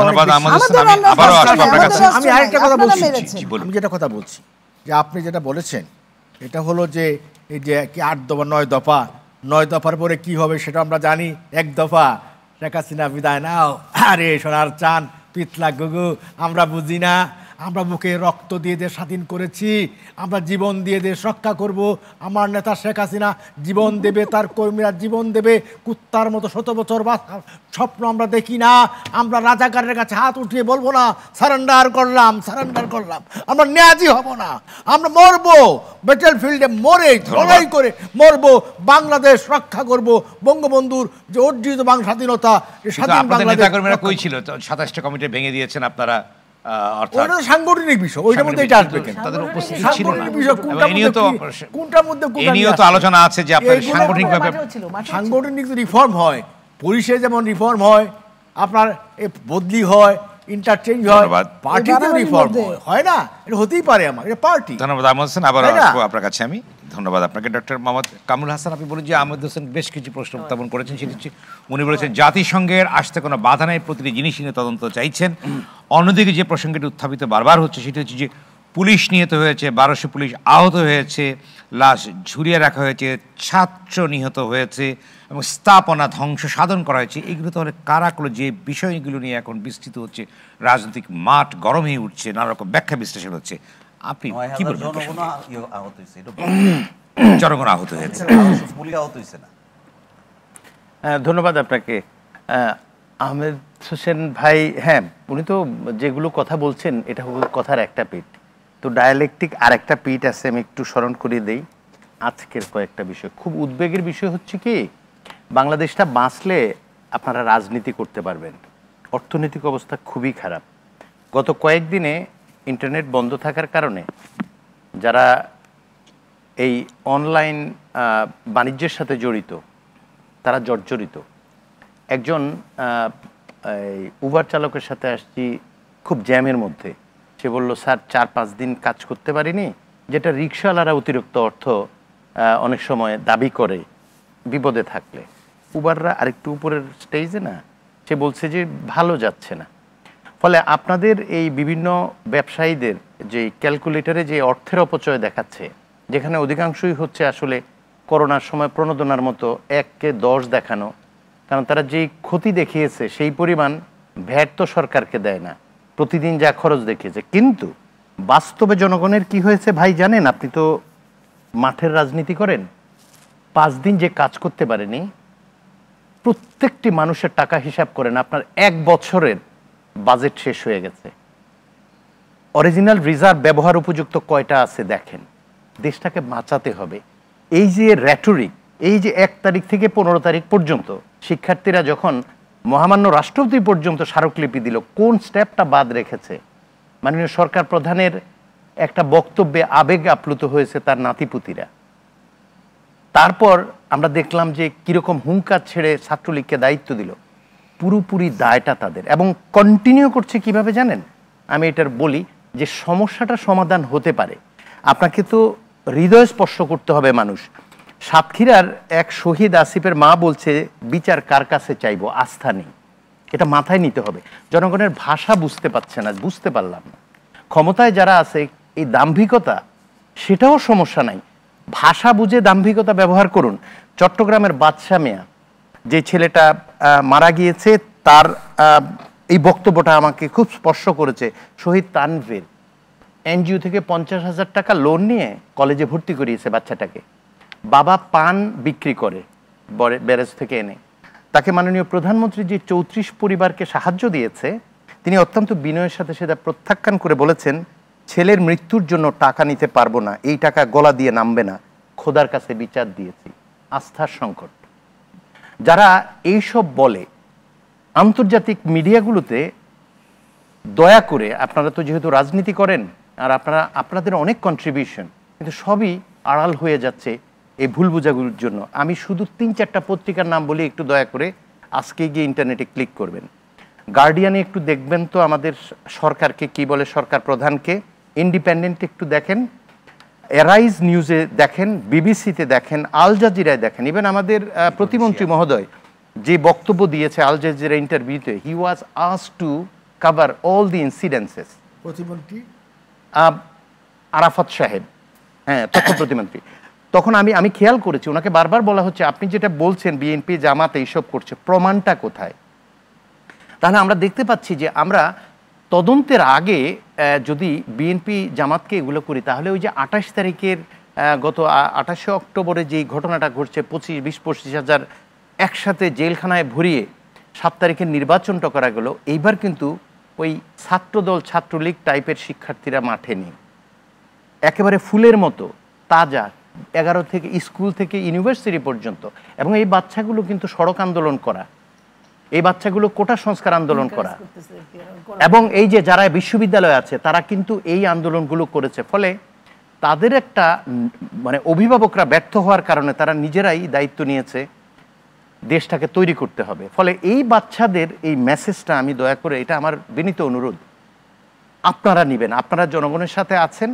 আমি আরেকটা কথা বলছি, আমি যেটা কথা বলছি যে আপনি যেটা বলেছেন এটা হলো যে এই যে কি 8 দফা 9 দফা, 9 দফার পরে কি হবে সেটা আমরা জানি। 1 দফা শেখ হাসিনা বিদায় নাও। আরে সোনার চান পিতলা গুগু, আমরা বুঝি না। আমরা বুকে রক্ত দিয়ে দেশ স্বাধীন করেছি, আমরা জীবন দিয়ে দেশ রক্ষা করব। আমার নেতা শেখ হাসিনা জীবন দেবে, তার কর্মীরা জীবন দেবে। কুত্তার মতো 100 বছর স্বপ্ন আমরা দেখি না। আমরা রাজাকারের কাছে হাত উঠিয়ে বলবো না সারেন্ডার করলাম, সারেন্ডার করলাম। আমরা ন্যাজি হব না, আমরা মরবো ব্যাটেল ফিল্ডে, মরে লড়াই করে মরবো, বাংলাদেশ রক্ষা করব। বঙ্গবন্ধুর যে অর্জিত স্বাধীনতা, স্বাধীন বাংলাদেশ কই ছিল? 27টা কমিটি ভেঙে দিয়েছেন আপনারা। সাংগঠনিক বিষয়, ওইটার মধ্যে এটা আসবে কেন? তাদের উপস্থিতি ছিল না। কোনটার মধ্যে আলোচনা আছে যে আপনার সাংগঠনিক রিফর্ম হয়, পুলিশে যেমন রিফর্ম হয়, আপনার বদলি হয়, ইন্টারচেঞ্জ হয়, পার্টিতে রিফর্ম হয় না? এটা হতেই পারে, আমার এটা পার্টি। ধন্যবাদ আহমদ হোসেন, আবার আপনার কাছে আমি। ধন্যবাদ আপনাকে ডক্টর মোহাম্মদ কামরুল হাসান। আপনি বলেন যে আহমদ হোসেন বেশ কিছু প্রশ্ন উত্থাপন করেছেন, সেটি হচ্ছে উনি বলেছেন জাতিসংঘের আসতে কোনো বাধা নেই, প্রতিটি জিনিস নিয়ে তদন্ত চাইছেন। অন্যদিকে যে প্রসঙ্গটি উত্থাপিত বারবার হচ্ছে সেটি হচ্ছে যে পুলিশ নিহত হয়েছে, 1200 পুলিশ আহত হয়েছে, লাশ ঝুলিয়ে রাখা হয়েছে, ছাত্র নিহত হয়েছে এবং স্থাপনা ধ্বংস সাধন করা হয়েছে। এগুলো তাহলে কারা করলো? যে বিষয়গুলো নিয়ে এখন বিস্তৃত হচ্ছে, রাজনৈতিক মাঠ গরম হয়ে উঠছে, নানা রকম ব্যাখ্যা বিশ্লেষণ হচ্ছে, আপনি কি বলবেন? জনগণ আহত হয়েছে, ধন্যবাদ আপনাকে আহমেদ হোসেন ভাই। হ্যাঁ, উনি তো যেগুলো কথা বলছেন এটা কথার একটা পিঠ, তো ডায়ালেকটিক আর একটা পিঠ আছে। আমি একটু স্মরণ করিয়ে দেই আজকের কয়েকটা বিষয়। খুব উদ্বেগের বিষয় হচ্ছে কি, বাংলাদেশটা বাঁচলে আপনারা রাজনীতি করতে পারবেন, অর্থনৈতিক অবস্থা খুবই খারাপ। গত কয়েকদিনে ইন্টারনেট বন্ধ থাকার কারণে যারা এই অনলাইন বাণিজ্যের সাথে জড়িত তারা জর্জরিত। একজন উবার চালকের সাথে আসছি খুব জ্যামের মধ্যে, সে বলল স্যার 4-5 দিন কাজ করতে পারিনি, যেটা রিক্সাওয়ালারা অতিরিক্ত অর্থ অনেক সময় দাবি করে বিপদে থাকলে। উবাররা আরেকটু উপরের স্টেজে না, সে বলছে যে ভালো যাচ্ছে না। ফলে আপনাদের এই বিভিন্ন ব্যবসায়ীদের যে ক্যালকুলেটরে যে অর্থের অপচয় দেখাচ্ছে, যেখানে অধিকাংশই হচ্ছে আসলে করোনার সময় প্রণোদনার মতো 1কে 10 দেখানো, কারণ তারা যেই ক্ষতি দেখিয়েছে সেই পরিমাণ ভ্যাট তো সরকারকে দেয় না, প্রতিদিন যা খরচ দেখিয়েছে। কিন্তু বাস্তবে জনগণের কি হয়েছে ভাই জানেন? আপনি তো মাঠের রাজনীতি করেন। 5 দিন যে কাজ করতে পারেনি প্রত্যেকটি মানুষের টাকা হিসাব করেন, আপনার 1 বছরের বাজেট শেষ হয়ে গেছে। অরিজিনাল রিজার্ভ ব্যবহার উপযুক্ত কয়টা আছে দেখেন। দেশটাকে বাঁচাতে হবে। এই যে র্যাটরিক, এই যে 1 তারিখ থেকে 15 তারিখ পর্যন্ত শিক্ষার্থীরা যখন মহামান্য রাষ্ট্রপতি পর্যন্ত স্মারকলিপি দিল, কোন স্টেপটা বাদ রেখেছে? মাননীয় সরকার প্রধানের একটা বক্তব্যে আবেগ আপ্লুত হয়েছে তার নাতিপুতিরা। তারপর আমরা দেখলাম যে কিরকম হুঙ্কার ছেড়ে ছাত্রলীগকে দায়িত্ব দিল। পুরোপুরি দায়টা তাদের, এবং কন্টিনিউ করছে কিভাবে জানেন? আমি এটার বলি যে সমস্যাটা সমাধান হতে পারে। আপনাকে তো হৃদয় স্পর্শ করতে হবে মানুষ। সাতক্ষীরার এক শহীদ আসিফের মা বলছে, বিচার কার কাছে চাইবো, আস্থা নেই। এটা মাথায় নিতে হবে। জনগণের ভাষা বুঝতে পারছে না, বুঝতে পারলাম না। ক্ষমতায় যারা আছে এই দাম্ভিকতা, সেটাও সমস্যা নাই, ভাষা বুঝে দাম্ভিকতা ব্যবহার করুন। চট্টগ্রামের বাদশা মিয়া, যে ছেলেটা মারা গিয়েছে, তার এই বক্তব্যটা আমাকে খুব স্পর্শ করেছে। শহীদ তানভীর এনজিও থেকে 50,000 টাকা লোন নিয়ে কলেজে ভর্তি করিয়েছে বাচ্চাটাকে। বাবা পান বিক্রি করে ব্যারেজ থেকে এনে। তাকে মাননীয় প্রধানমন্ত্রী যে 34 পরিবারকে সাহায্য দিয়েছে, তিনি অত্যন্ত বিনয়ের সাথে সেটা প্রত্যাখ্যান করে বলেছেন, ছেলের মৃত্যুর জন্য টাকা নিতে পারবো না, এই টাকা গলা দিয়ে নামবে না, খোদার কাছে বিচার দিয়েছি। আস্থার সংকট। যারা এইসব বলে, আন্তর্জাতিক মিডিয়াগুলোতে দয়া করে, আপনারা তো যেহেতু রাজনীতি করেন আর আপনাদের অনেক কন্ট্রিবিউশন, কিন্তু সবই আড়াল হয়ে যাচ্ছে এই ভুল বোঝাগুলোর জন্য। আমি শুধু 3-4টা পত্রিকার নাম বলি, একটু দয়া করে আজকে গিয়ে ইন্টারনেটে ক্লিক করবেন। গার্ডিয়ানে একটু দেখবেন তো আমাদের সরকারকে কি বলে, সরকার প্রধানকে। ইন্ডিপেন্ডেন্ট একটু দেখেন, এরাইজ নিউজে দেখেন, বিবিসিতে দেখেন, আল জাজিরায় দেখেন। ইভেন আমাদের প্রতিমন্ত্রী মহোদয় যে বক্তব্য দিয়েছে আল জাজিরা ইন্টারভিউতে, he was asked to cover all the incidences. প্রতিমন্ত্রী আরাফাত সাহেব, হ্যাঁ, তথ্য প্রতিমন্ত্রী। তখন আমি খেয়াল করেছি, ওনাকে বারবার বলা হচ্ছে, আপনি যেটা বলছেন বিএনপি জামাত এইসব করছে, প্রমাণটা কোথায়? তাহলে আমরা দেখতে পাচ্ছি যে আমরা তদন্তের আগে যদি বিএনপি জামাতকে এগুলো করি, তাহলে ওই যে 28 তারিখের গত 28শে অক্টোবরে যেই ঘটনাটা ঘটছে, 20-25 হাজার একসাথে জেলখানায় ভরিয়ে 7 তারিখের নির্বাচনটা করা গেল। এইবার কিন্তু ওই ছাত্রদল ছাত্রলীগ টাইপের শিক্ষার্থীরা মাঠে নেই, একেবারে ফুলের মতো তাজা, 11 থেকে স্কুল থেকে ইউনিভার্সিটি পর্যন্ত। এবং এই বাচ্চাগুলো কিন্তু সড়ক আন্দোলন করা, এই বাচ্চাগুলো কোটা সংস্কার আন্দোলন করা, এবং এই যে যারা বিশ্ববিদ্যালয়ে আছে তারা কিন্তু এই আন্দোলনগুলো করেছে। ফলে তাদের একটা মানে অভিভাবকরা ব্যর্থ হওয়ার কারণে তারা নিজেরাই দায়িত্ব নিয়েছে দেশটাকে তৈরি করতে হবে। ফলে এই বাচ্চাদের এই মেসেজটা আমি দয়া করে, এটা আমার বিনীত অনুরোধ, আপনারা নেবেন। আপনারা জনগণের সাথে আছেন,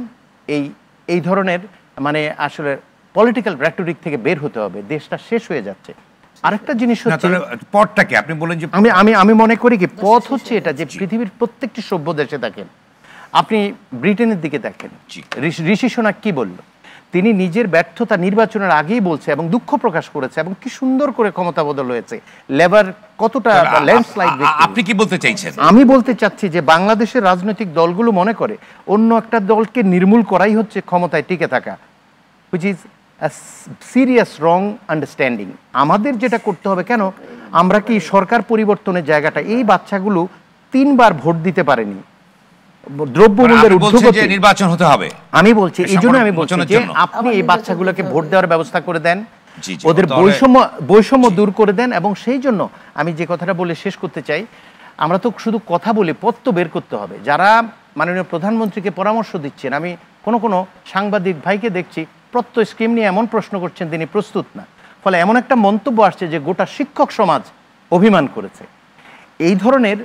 এই ধরনের মানে আসলে পলিটিক্যাল র্যাটরিক থেকে বের হতে হবে। দেশটা শেষ হয়ে যাচ্ছে। আরেকটা জিনিস হচ্ছে পথটাকে আপনি বলেন যে আমি মনে করি কি পথ হচ্ছে এটা, যে পৃথিবীর প্রত্যেকটি সভ্য দেশে দেখেন, আপনি ব্রিটেনের দিকে দেখেন, ঋষি সুনাক কি বলল, তিনি নিজের ব্যর্থতা নির্বাচনের আগেই বলছে এবং দুঃখ প্রকাশ করেছে, এবং কি সুন্দর করে ক্ষমতা বদল হয়েছে, লেবার কতটা ল্যান্ডস্লাইড। আপনি কি বলতে চাইছেন? আমি বলতে চাচ্ছি যে বাংলাদেশের রাজনৈতিক দলগুলো মনে করে অন্য একটা দলকে নির্মূল করাই হচ্ছে ক্ষমতায় টিকে থাকা, which is serious wrong understanding. আমাদের যেটা করতে হবে, কেন আমরা কি সরকার পরিবর্তনের জায়গাটা, এই বাচ্চাগুলো 3 বার ভোট দিতে পারেনি, দ্রব্যমূল্যের ঊর্ধ্বগতি, নির্বাচন হতে হবে। আমি বলছি এই জন্য আমি বলছি যে আপনি এই বাচ্চাগুলোকে ভোট দেওয়ার ব্যবস্থা করে দেন, ওদের বৈষম্য দূর করে দেন। এবং সেই জন্য আমি যে কথাটা বলে শেষ করতে চাই, আমরা তো শুধু কথা বলি, পথ তো বের করতে হবে। যারা মাননীয় প্রধানমন্ত্রীকে পরামর্শ দিচ্ছেন, আমি কোনো সাংবাদিক ভাইকে দেখছি প্রত্যয় স্কিম নিয়ে এমন প্রশ্ন করছেন তিনি প্রস্তুত না। ফলে এমন একটা মন্তব্য আসছে যে গোটা শিক্ষক সমাজ অভিমান করেছে। এই ধরনের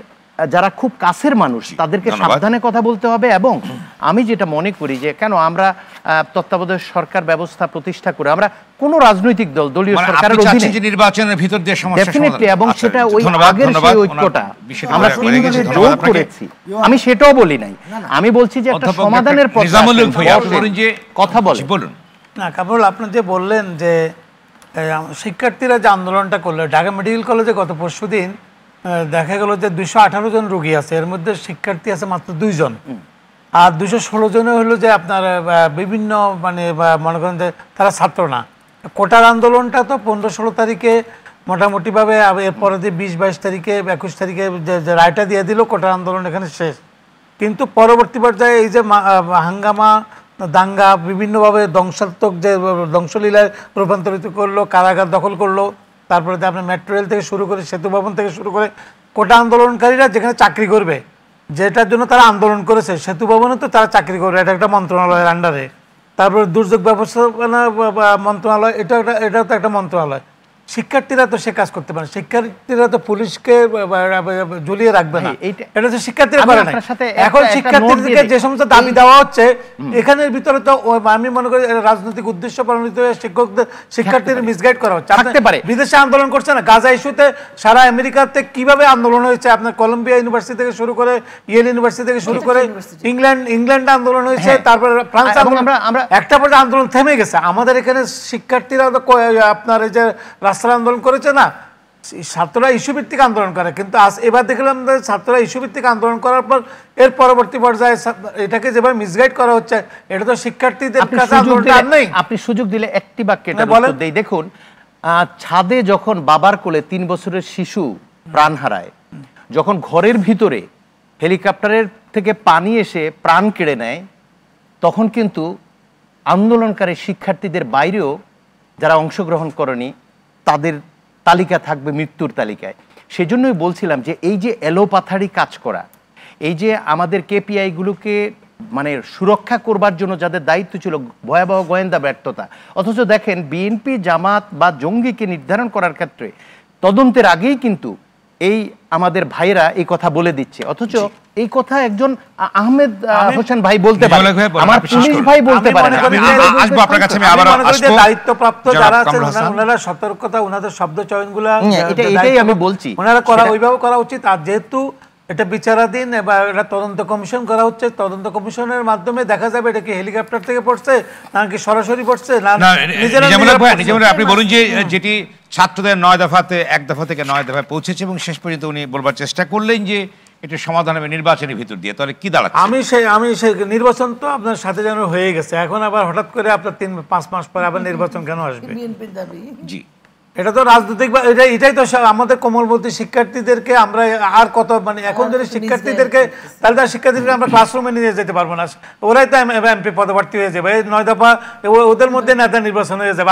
যারা খুব কাছের মানুষ তাদেরকে সাবধানে কথা বলতে হবে। এবং আমি যেটা মনে করি যে কেন আমরা তত্ত্বাবধায়ক সরকার ব্যবস্থা প্রতিষ্ঠা করে আমরা কোন রাজনৈতিক দল দলীয় সরকারের অধীনে নির্বাচনের ভিতর দিয়ে সমস্যা ডেফিনেটলি, এবং সেটা ওই আগের সেই ঐক্যটা আমরা 3 দিনের জোর করেছি, আমি সেটাও বলি নাই। আমি বলছি যে একটা সমাধানের পথ কথা বলুন না। কামরুল, আপনি যে বললেন যে শিক্ষার্থীরা যে আন্দোলনটা করলো ঢাকা মেডিকেল কলেজে গত পরশুদিন, দেখা গেল যে 218 জন রোগী আছে, এর মধ্যে শিক্ষার্থী আছে মাত্র 2 জন, আর 216 জনে হলো যে আপনার বিভিন্ন মানে মনে করেন যে তারা ছাত্র না। কোটার আন্দোলনটা তো 15-16 তারিখে মোটামুটিভাবে এরপরে যে 20-22 তারিখে 21 তারিখে যে রায়টা দিয়ে দিল, কোটা আন্দোলন এখানে শেষ। কিন্তু পরবর্তী পর্যায়ে এই যে হাঙ্গামা, দাঙ্গা, বিভিন্নভাবে ধ্বংসাত্মক যে ধ্বংসলীলায় রূপান্তরিত করলো, কারাগার দখল করলো, তারপরে আপনার মেট্রো রেল থেকে শুরু করে সেতু ভবন থেকে শুরু করে কোটা আন্দোলনকারীরা যেখানে চাকরি করবে, যেটার জন্য তারা আন্দোলন করেছে, সেতু ভবনে তো তারা চাকরি করবে, এটা একটা মন্ত্রণালয়ের আন্ডারে। তারপরে দুর্যোগ ব্যবস্থাপনা মন্ত্রণালয়, এটাও তো একটা মন্ত্রণালয়। শিক্ষার্থীরা তো সে কাজ করতে পারে, শিক্ষার্থীরা তো পুলিশকে ঝুলিয়ে রাখবে না, এটা তো শিক্ষার্থীরা করে না। এখন শিক্ষার্থীদেরকে যে সমস্ত দাবি দেওয়া হচ্ছে এখানের ভিতরে তো আমি মনে করি রাজনৈতিক উদ্দেশ্য প্রণোদিত হয়ে শিক্ষার্থীদের মিসগাইড করা হচ্ছে। বিদেশে আন্দোলন করছে না, গাজা ইস্যুতে সারা আমেরিকাতে কিভাবে আন্দোলন হয়েছে, আপনার কলম্বিয়া ইউনিভার্সিটি থেকে শুরু করে, ইয়েল ইউনিভার্সিটি থেকে শুরু করে, ইংল্যান্ডে আন্দোলন হয়েছে, তারপরে ফ্রান্স আন্দোলন, একটা পর্যায়ে আন্দোলন থেমে গেছে। আমাদের এখানে শিক্ষার্থীরা আপনার এই যে রাস্তার আন্দোলন করেছে না, ছাত্ররা ইস্যু ভিত্তিক আন্দোলন করে, কিন্তু এবার দেখলাম ছাত্ররা ইস্যু ভিত্তিক আন্দোলন করার পর এর পরবর্তী পর্যায়ে এটাকে যেভাবে মিসগাইড করা হচ্ছে, এটা তো শিক্ষার্থীদের কাছে আন্দোলনটা আর নেই। আপনি সুযোগ দিলে একটি বাক্যে এটা উত্তর দেই। দেখুন, ছাদে যখন বাবার কোলে 3 বছরের শিশু প্রাণ হারায়, যখন ঘরের ভিতরে হেলিকপ্টারের থেকে পানি এসে প্রাণ কেড়ে নেয়, তখন কিন্তু আন্দোলনকারী শিক্ষার্থীদের বাইরেও যারা অংশগ্রহণ করেনি তাদের তালিকা থাকবে মৃত্যুর তালিকায়। সেজন্যই বলছিলাম যে এই যে এলোপাথারি কাজ করা, এই যে আমাদের কেপিআইগুলোকে মানে সুরক্ষা করবার জন্য যাদের দায়িত্ব ছিল, ভয়াবহ গোয়েন্দা ব্যর্থতা। অথচ দেখেন বিএনপি, জামাত বা জঙ্গিকে নির্ধারণ করার ক্ষেত্রে তদন্তের আগেই কিন্তু এই আমাদের ভাইরা এই কথা বলে দিচ্ছে, অথচ এই কথা একজন আহমেদ হোসেন ভাই বলতে পারে, আমার পুলিশ ভাই বলতে পারে না। আসবো আপনার কাছে, আমি আবার আসবো। দায়িত্বপ্রাপ্ত যারা আছেন ওনারা সতর্কতা, ওনাদের শব্দ চয়নগুলো এটাই আমি বলছি, ওনারা করা ওইভাবে করা উচিত। আর যেহেতু এটা বিচারাধীন বা এটা তদন্ত কমিশন করা হচ্ছে, তদন্ত কমিশনের মাধ্যমে দেখা যাবে এটা কি হেলিকপ্টার থেকে পড়ছে নাকি সরাসরি পড়ছে না নিজেরা। আপনি বলুন যে যেটি ছাত্রদের 9 দফাতে 1 দফা থেকে 9 দফায় পৌঁছেছে এবং শেষ পর্যন্ত উনি বলবার চেষ্টা করলেন যে এটা সমাধান হবে নির্বাচনের ভিতর দিয়ে, তাহলে কি দাঁড়াচ্ছে? আমি সেই নির্বাচন তো আপনার সাথে যেন হয়ে গেছে, এখন আবার হঠাৎ করে আপনার 3-5 মাস পরে আবার নির্বাচন কেন আসবে? জি, এটা তো রাজনৈতিক, এটাই তো আমাদের কোমলমতি শিক্ষার্থীদেরকে আমরা আর কত মানে এখন যদি শিক্ষার্থীদেরকে, তাহলে তার শিক্ষার্থীদেরকে আমরা ক্লাসরুমে নিয়ে যেতে পারবো না, ওরাই তো এমপি পদপ্রার্থী হয়ে যাবে, 9 দফা ওদের মধ্যে নেতা নির্বাচন হয়ে যাবে,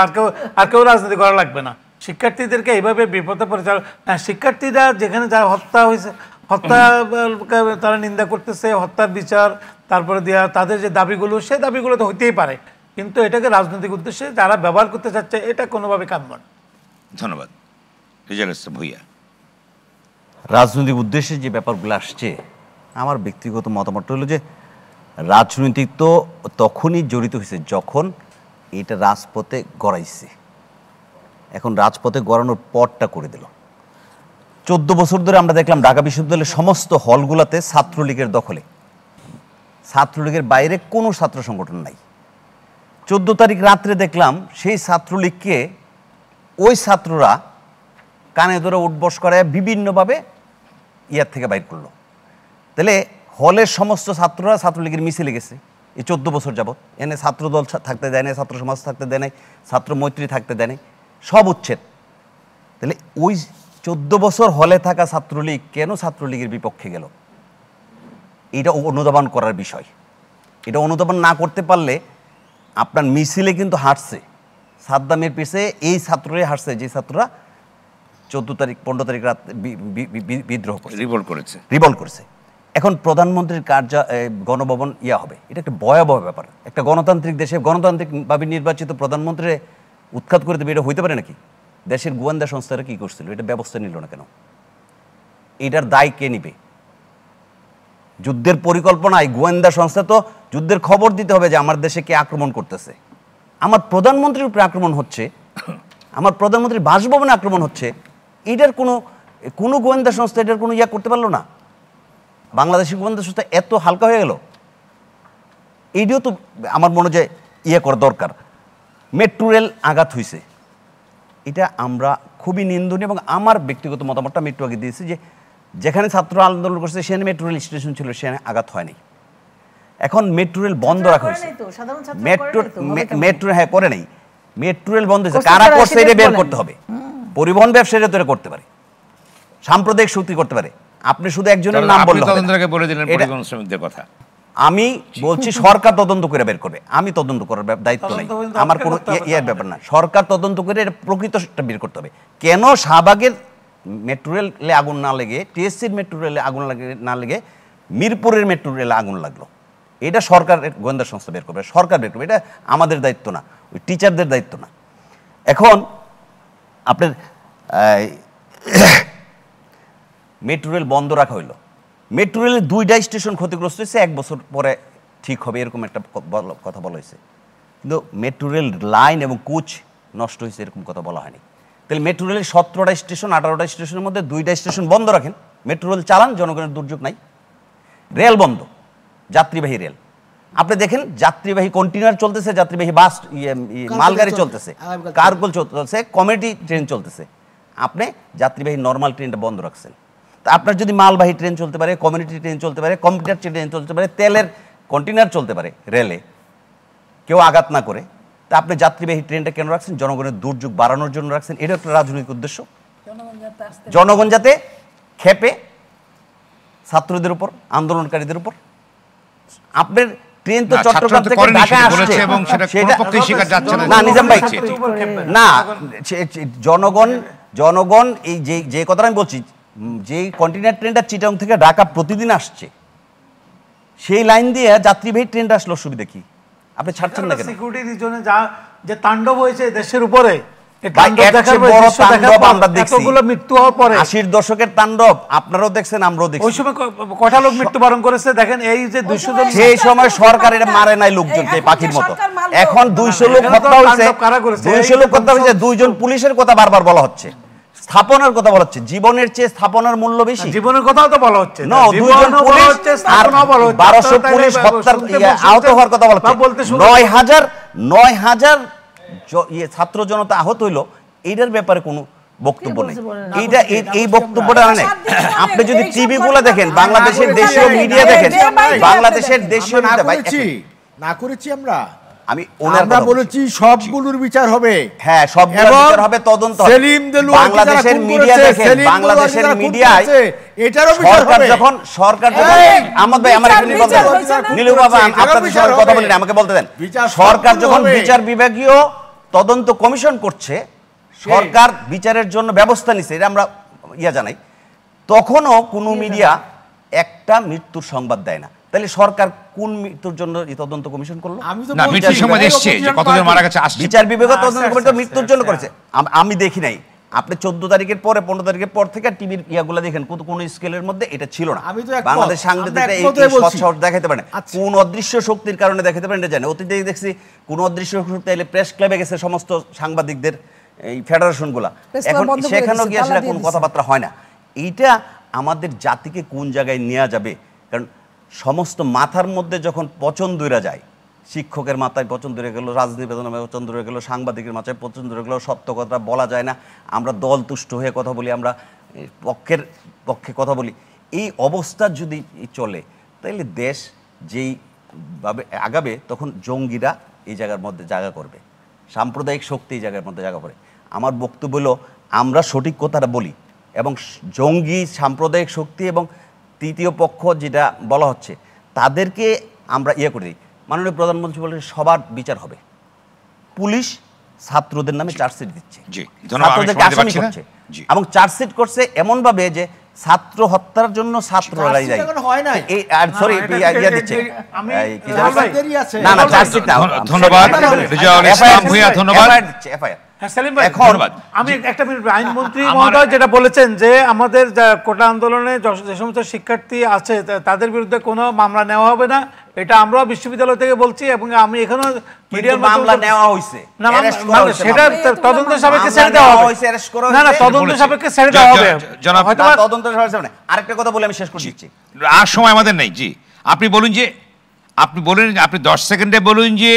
আর কেউ রাজনীতি করা লাগবে না। শিক্ষার্থীদেরকে এইভাবে বিপদে পরিচালনা, শিক্ষার্থীরা যেখানে যারা হত্যা হয়েছে, হত্যা তারা নিন্দা করতেছে, হত্যার বিচার, তারপরে দেওয়া তাদের যে দাবিগুলো, সেই দাবিগুলো তো হইতেই পারে, কিন্তু এটাকে রাজনৈতিক উদ্দেশ্যে যারা ব্যবহার করতে চাচ্ছে এটা কোনোভাবে কাম্য না। ধন্যবাদ। রেজাউল ইসলাম ভূঁইয়া, রাজনৈতিক উদ্দেশ্যে যে ব্যাপারগুলো আসছে, আমার ব্যক্তিগত মতামতটা হলো যে রাজনৈতিক তো তখনই জড়িত হয়েছে যখন এটা রাজপথে গড়াইছে। এখন রাজপথে গড়ানোর পথটা করে দিল। 14 বছর ধরে আমরা দেখলাম ঢাকা বিশ্ববিদ্যালয়ের সমস্ত হলগুলোতে ছাত্রলীগের দখলে, ছাত্রলীগের বাইরে কোনো ছাত্র সংগঠন নাই। 14 তারিখ রাত্রে দেখলাম সেই ছাত্রলীগকে ওই ছাত্ররা কানে ধরে উঠবস করে বিভিন্নভাবে ইয়ার থেকে বাইর করলো। তাহলে হলের সমস্ত ছাত্ররা ছাত্রলীগের মিছিলে গেছে এই 14 বছর যাবৎ। এনে ছাত্রদল থাকতে দেয় নাই, ছাত্র সমাজ থাকতে দেয় নাই, ছাত্র মৈত্রী থাকতে দেয় নাই, সব উচ্ছেদ। তাহলে ওই 14 বছর হলে থাকা ছাত্রলীগ কেন ছাত্রলীগের বিপক্ষে গেল? এটা অনুধাবন করার বিষয়। এটা অনুধাবন না করতে পারলে আপনার মিছিলে কিন্তু হাঁটছে সাদ্দামের পিছে এই ছাত্ররাই হাঁটছে যে ছাত্ররা 14 তারিখ 15 তারিখ রাত বিদ্রোহ রিভল্ট করেছে। এখন প্রধানমন্ত্রীর গণভবন হবে, এটা একটা ভয়াবহ ব্যাপার। একটা গণতান্ত্রিক দেশে গণতান্ত্রিকভাবে নির্বাচিত প্রধানমন্ত্রী উৎখাত করে দেবে, এটা হইতে পারে নাকি? দেশের গোয়েন্দা সংস্থারা কি করছিল, এটা ব্যবস্থা নিল না কেন? এটার দায় কে নিবে? যুদ্ধের পরিকল্পনায় গোয়েন্দা সংস্থা তো যুদ্ধের খবর দিতে হবে যে আমার দেশে কে আক্রমণ করতেছে। আমার প্রধানমন্ত্রীর উপরে আক্রমণ হচ্ছে, আমার প্রধানমন্ত্রীর বাসভবনে আক্রমণ হচ্ছে, এটার কোনো গোয়েন্দা সংস্থা এটার কোনো করতে পারলো না। বাংলাদেশের গোয়েন্দা সংস্থা এত হালকা হয়ে গেল, এইটাও তো আমার মনে হয় করা দরকার। মেট্রো রেল আঘাত হয়েছে, এটা আমরা খুবই নিন্দনীয়, এবং আমার ব্যক্তিগত মতামতটা মেট্রো আগে দিয়েছি যে যেখানে ছাত্র আন্দোলন করছে সেখানে মেট্রো রেল স্টেশন ছিল, সেখানে আঘাত হয়নি। এখন মেট্রো রেল বন্ধ রাখা হয়েছে, মেট্রো করে নাই, মেট্রো রেল বন্ধ হয়েছে, কারা করছে এটা বের করতে হবে। পরিবহন ব্যবসায়ীরা তো এটা করতে পারে, সাম্প্রদায়িক শক্তি করতে পারে। আপনি শুধু একজনের নাম বললে হবে না। বলে দিলেন পরিবহন শ্রমিকদের কথা। আমি বলছি সরকার তদন্ত করে বের করবে, আমি তদন্ত করার দায়িত্ব নেই, আমার কোনো ইয়ের ব্যাপার না। সরকার তদন্ত করে এটা প্রকৃতটা বের করতে হবে। কেন শাহবাগের মেট্রো রেলে আগুন না লেগে, টিএসসির মেট্রো রেলে আগুন না লেগে মিরপুরের মেট্রো রেলে আগুন লাগলো, এটা সরকারের গোয়েন্দা সংস্থা বের করবে, সরকার বের করবে। এটা আমাদের দায়িত্ব না, ওই টিচারদের দায়িত্ব না। এখন আপনার মেট্রো রেল বন্ধ রাখা হইলো, মেট্রো রেলের 2টা স্টেশন ক্ষতিগ্রস্ত হয়েছে, 1 বছর পরে ঠিক হবে এরকম একটা কথা বলা হয়েছে। কিন্তু মেট্রো রেল লাইন এবং কোচ নষ্ট হয়েছে এরকম কথা বলা হয়নি। তাহলে মেট্রো রেলের 17টা স্টেশন 18টা স্টেশনের মধ্যে 2টা স্টেশন বন্ধ রাখেন, মেট্রো রেল চালান, জনগণের দুর্যোগ নাই। রেল বন্ধ, যাত্রীবাহী রেল আপনি দেখেন, যাত্রীবাহী কন্টেইনার চলতেছে, যাত্রীবাহী বাস মালগাড়ি চলতেছে, কার্গো চলতেছে, কমিউনিটি ট্রেন চলতেছে। আপনি যাত্রীবাহী নর্মাল ট্রেনটা বন্ধ রাখছেন। তা আপনার যদি মালবাহী ট্রেন চলতে পারে, কমিউনিটি ট্রেন চলতে পারে, কম্পিউটার ট্রেন চলতে পারে, তেলের কন্টেইনার চলতে পারে রেলে, কেউ আঘাত না করে, তা আপনি যাত্রীবাহী ট্রেনটা কেন রাখছেন? জনগণের দুর্যোগ বাড়ানোর জন্য রাখছেন। এটা একটা রাজনৈতিক উদ্দেশ্য। জনগণ যাতে ক্ষেপে ছাত্রদের উপর, আন্দোলনকারীদের উপর। আপনার ট্রেন তো চট্টগ্রাম থেকে ঢাকা আসছে এবং সেটা কোনো পক্ষেই স্বীকার যাচ্ছে না। না নিজাম ভাই, না জনগণ এই যে কথাটা আমি বলছি, যে কন্টেইনার ট্রেনটা চিটাগং থেকে ঢাকা প্রতিদিন আসছে, সেই লাইন দিয়ে যাত্রীবাহী ট্রেনটা আসলে অসুবিধা কি? আপনি ছাড়ছেন না কেন? সিকিউরিটি রিজনে যা যে তাণ্ডব হয়েছে দেশের উপরে, মৃত্যু হওয়ার পরে 80-র দশকের তাণ্ডব আপনারাও দেখছেন, আমরাও দেখছি। ওই সময় কয়টা লোক মৃত্যুবরণ করেছে দেখেন। এই যে 200 জন, সেই সময় সরকার এটা মারে নাই লোকজনকে পাখির মতো। এখন 200 লোক হত্যা হয়েছে, 200 লোক হত্যা হয়েছে, 2 জন পুলিশের কথা বারবার বলা হচ্ছে, স্থাপনার কথা বলা হচ্ছে। জীবনের চেয়ে স্থাপনার মূল্য বেশি। জীবনের কথাও তো বলা হচ্ছে না, 2 জন পুলিশ আর 1200 পুলিশ হত্যার আহত হওয়ার কথা বলা হচ্ছে। 9000 ছাত্র জনতা আহত হইলো, এইটার ব্যাপারে কোনো বক্তব্য নেই। এইটা এই বক্তব্যটা নেই। আপনি যদি টিভি গুলো দেখেন, বাংলাদেশের দেশীয় মিডিয়া দেখেন, বাংলাদেশের দেশীয় মিডিয়া না করেছি আমরা বলেছি সবগুলোর বিচার হবে। হ্যাঁ, সবগুলোর বিচার হবে, তদন্ত হবে। বাংলাদেশের মিডিয়া দেখেন, বাংলাদেশের মিডিয়ায় এটারও বিচার হবে। সরকার যখন আহমদ ভাই আমার এখানে বলতে নীলু বাবা আপনাদের সঙ্গে কথা বলেন, আমাকে বলতে দেন। সরকার যখন বিচার বিভাগীয় তদন্ত কমিশন করছে, সরকার বিচারের জন্য ব্যবস্থা নিচ্ছে, এটা আমরা জানাই, তখনও কোনো মিডিয়া একটা মৃত্যুর সংবাদ দেয় না। তাহলে সরকার কোন মৃত্যুর জন্য এই তদন্ত কমিশন করলো? না, মৃত্যুর সময় এসেছে যে কতজন মারা গেছে আসছে, বিচার বিভাগ তদন্ত কমিশন মৃত্যুর জন্য করেছে। আমি দেখি নাই। আপনি 14 তারিখের পরে 15 তারিখের পর থেকে টিভির ইয়াগুলো দেখেন, কোন স্কেলের মধ্যে এটা ছিল না। বাংলাদেশ সাংবাদিকরা এই সৎ দেখাতে পারে না। কোন অদৃশ্য শক্তির কারণে দেখাতে পারেন এটা জানে। অতীতে দেখছি কোন অদৃশ্য শক্তি এলে প্রেস ক্লাবে গেছে সমস্ত সাংবাদিকদের এই ফেডারেশনগুলা, এখন সেখানেও গিয়ে আসলে কোনো কথাবার্তা হয় না। এইটা আমাদের জাতিকে কোন জায়গায় নেওয়া যাবে? কারণ সমস্ত মাথার মধ্যে যখন পচন দূরে যায়, শিক্ষকের মাথায় পচন দূরে গেল, রাজনীতির পচন দূরে গেল, সাংবাদিকের মাথায় পচন দূরে গেল, সত্য কথা বলা যায় না, আমরা দল তুষ্ট হয়ে কথা বলি, আমরা পক্ষে কথা বলি। এই অবস্থা যদি চলে, তাহলে দেশ যেইভাবে আগাবে, তখন জঙ্গিরা এই জায়গার মধ্যে জায়গা করবে, সাম্প্রদায়িক শক্তি এই জায়গার মধ্যে জায়গা করে। আমার বক্তব্য হলো, আমরা সঠিক কথাটা বলি, এবং জঙ্গি, সাম্প্রদায়িক শক্তি এবং তৃতীয় পক্ষ যেটা বলা হচ্ছে, তাদেরকে আমরা করি। মাননীয় প্রধানমন্ত্রী বলেন সবার বিচার হবে। পুলিশ ছাত্রদের নামে চার্জশিট দিচ্ছে, ছাত্রদেরকে আসামি করছে, এবং চার্জশিট করছে এমন ভাবে যে ছাত্র হত্যার জন্য ছাত্ররাই যায়। সরি, দিচ্ছে না, চার্জশিট না। ধন্যবাদ রিজাউল ইসলাম ভূঁইয়া, ধন্যবাদ। আমি একটা মিনিট, আইনমন্ত্রী মহোদয় যেটা বলেছেন যে আমাদের কোটা আন্দোলনে যে সমস্ত শিক্ষার্থী আছে তাদের বিরুদ্ধে কোনো মামলা নেওয়া হবে না, এটা আমরা বিশ্ববিদ্যালয় থেকে বলছি, এবং আমি এখানে মিডিয়ার মামলা নেওয়া হয়েছে, সেটা তদন্ত সাপেক্ষে ছেড়ে দেওয়া হবে। না না, তদন্ত সাপেক্ষে ছেড়ে দেওয়া হবে। তদন্ত সাপেক্ষে। আরেকটা কথা বলে আমি শেষ করে দিচ্ছি, আর সময় আমাদের নেই। জি, আপনি বলুন, আপনি 10 সেকেন্ডে বলুন যে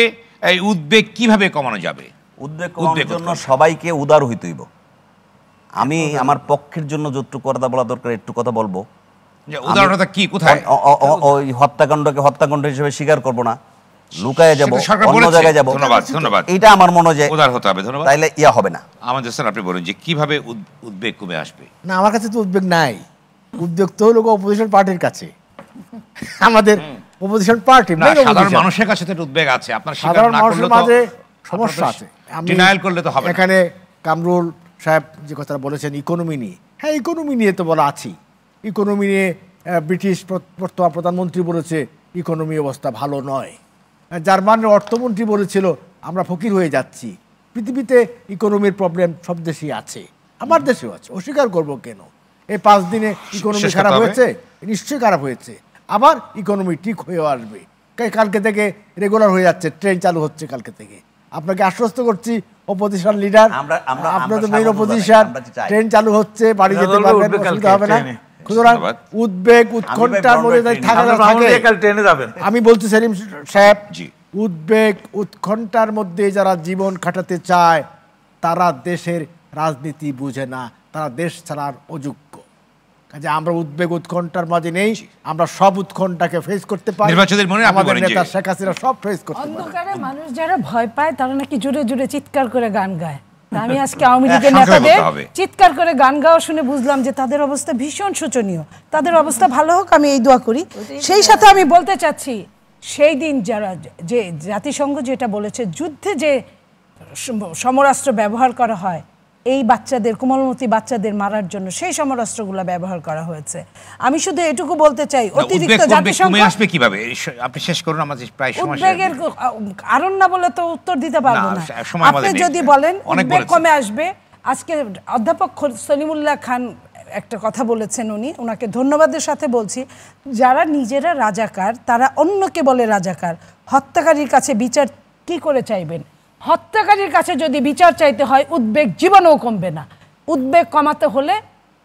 এই উদ্বেগ কিভাবে কমানো যাবে। উদ্বেগ কমানোর জন্য সবাইকে উদার হইতে হইব। আমি আমার পক্ষের জন্য যতটুকু কথা বলা দরকার একটু কথা বলবো। উদাহরণটা কি, কোথায়? ওই হত্যাকাণ্ডকে হত্যাকাণ্ড হিসেবে স্বীকার করব না, লুকায় যাব, সেটা সরকার অন্য বলেছে। জায়গায় যাব, ধন্যবাদ, ধন্যবাদ। এটা আমার মনে হয় যে উদার হতে হবে। ধন্যবাদ। তাইলে ইয়া হবে না। আমাদের স্যার আপনি বলুন যে কিভাবে উদ্বেগ কমে আসবে? না, আমার কাছে তো উদ্বেগ নাই। উদ্বেগ তো হলো অপোজিশন পার্টির কাছে, আমাদের অপোজিশন পার্টি। না, সাধারণ মানুষের কাছে তো উদ্বেগ আছে, আপনার স্বীকার সাধারণ না মানুষের করলে তো মাঝে সমস্যা আছে। ডিনায়াল করলে তো হবে না। এখানে কামরুল সাহেব যে কথাটা বলেছেন ইকোনমি নিয়ে, হ্যাঁ ইকোনমি নিয়ে তো বলা আছি। ইকোনমি নিয়ে ব্রিটিশ বর্তমান প্রধানমন্ত্রী বলেছে ইকোনমি অবস্থা ভালো নয়। জার্মানের অর্থমন্ত্রী বলেছিল আমরা ফকির হয়ে যাচ্ছি। পৃথিবীতে ইকোনমির প্রবলেম সব দেশেই আছে, আমার দেশেও আছে, অস্বীকার করবো কেন? এই 5 দিনে ইকোনমি শেষ খারাপ করতে হবে। হয়েছে, নিশ্চয়ই খারাপ হয়েছে। আবার ইকোনমি ঠিক হয়েও আসবে। কালকে থেকে রেগুলার হয়ে যাচ্ছে, ট্রেন চালু হচ্ছে কালকে থেকে। আপনাকে আশ্বস্ত করছি অপোজিশন লিডার, আপনার তো মেইন অপোজিশন, ট্রেন চালু হচ্ছে, বাড়ি যেতে পারবেন, অসুবিধা হবে না। সুতরাং উদ্বেগ উৎকণ্ঠার মধ্যে থাকে। আমি বলছি সেলিম সাহেব, উদ্বেগ উৎকণ্ঠার মধ্যে যারা জীবন কাটাতে চায় তারা দেশের রাজনীতি বুঝে না, তারা দেশ ছাড়ার অযোগ্য। কাজে আমরা উদ্বেগ উৎকণ্ঠার মাঝে নেই, আমরা সব উৎকণ্ঠাকে ফেস করতে পারি। নির্বাচনের মনে আপনি আমাদের বলেন যে নেতা শেখ হাসিনা সব ফেস করতে পারে। অন্ধকারে মানুষ যারা ভয় পায় তারা নাকি জোরে জোরে চিৎকার করে গান গায়। তা আমি আজকে আওয়ামী লীগের সংক্ষেপে নেতাদের বলতে হবে। চিৎকার করে গান গাওয়া শুনে বুঝলাম যে তাদের অবস্থা ভীষণ শোচনীয়। তাদের অবস্থা ভালো হোক, আমি এই দোয়া করি। সেই সাথে আমি বলতে চাচ্ছি, সেই দিন যারা যে জাতিসংঘ যেটা বলেছে যুদ্ধে যে সমরাস্ত্র ব্যবহার করা হয় এই বাচ্চাদের, কোমলমতি বাচ্চাদের মারার জন্য সেই সমরাস্ত্রগুলো ব্যবহার করা হয়েছে। আমি শুধু এটুকু বলতে চাই, অতিরিক্ত জাতিসংঘ কমে আসবে কিভাবে? আপনি শেষ করুন, আমাদের প্রায় সময় শেষ। উদ্বেগের কারণ না বলে তো উত্তর দিতে পারবো না, না। সময় আমাদের আপনি নেই। যদি বলেন অনেক উদ্বেগ বলেছেন। কমে আসবে, আজকে অধ্যাপক সলিমুল্লাহ খান একটা কথা বলেছেন, ওনাকে ধন্যবাদের সাথে বলছি, যারা নিজেরা রাজাকার তারা অন্যকে বলে রাজাকার। হত্যাকারীর কাছে বিচার কি করে চাইবেন? হত্যাকারীর কাছে যদি বিচার চাইতে হয় উদ্বেগ জীবনেও কমবে না। উদ্বেগ কমাতে হলে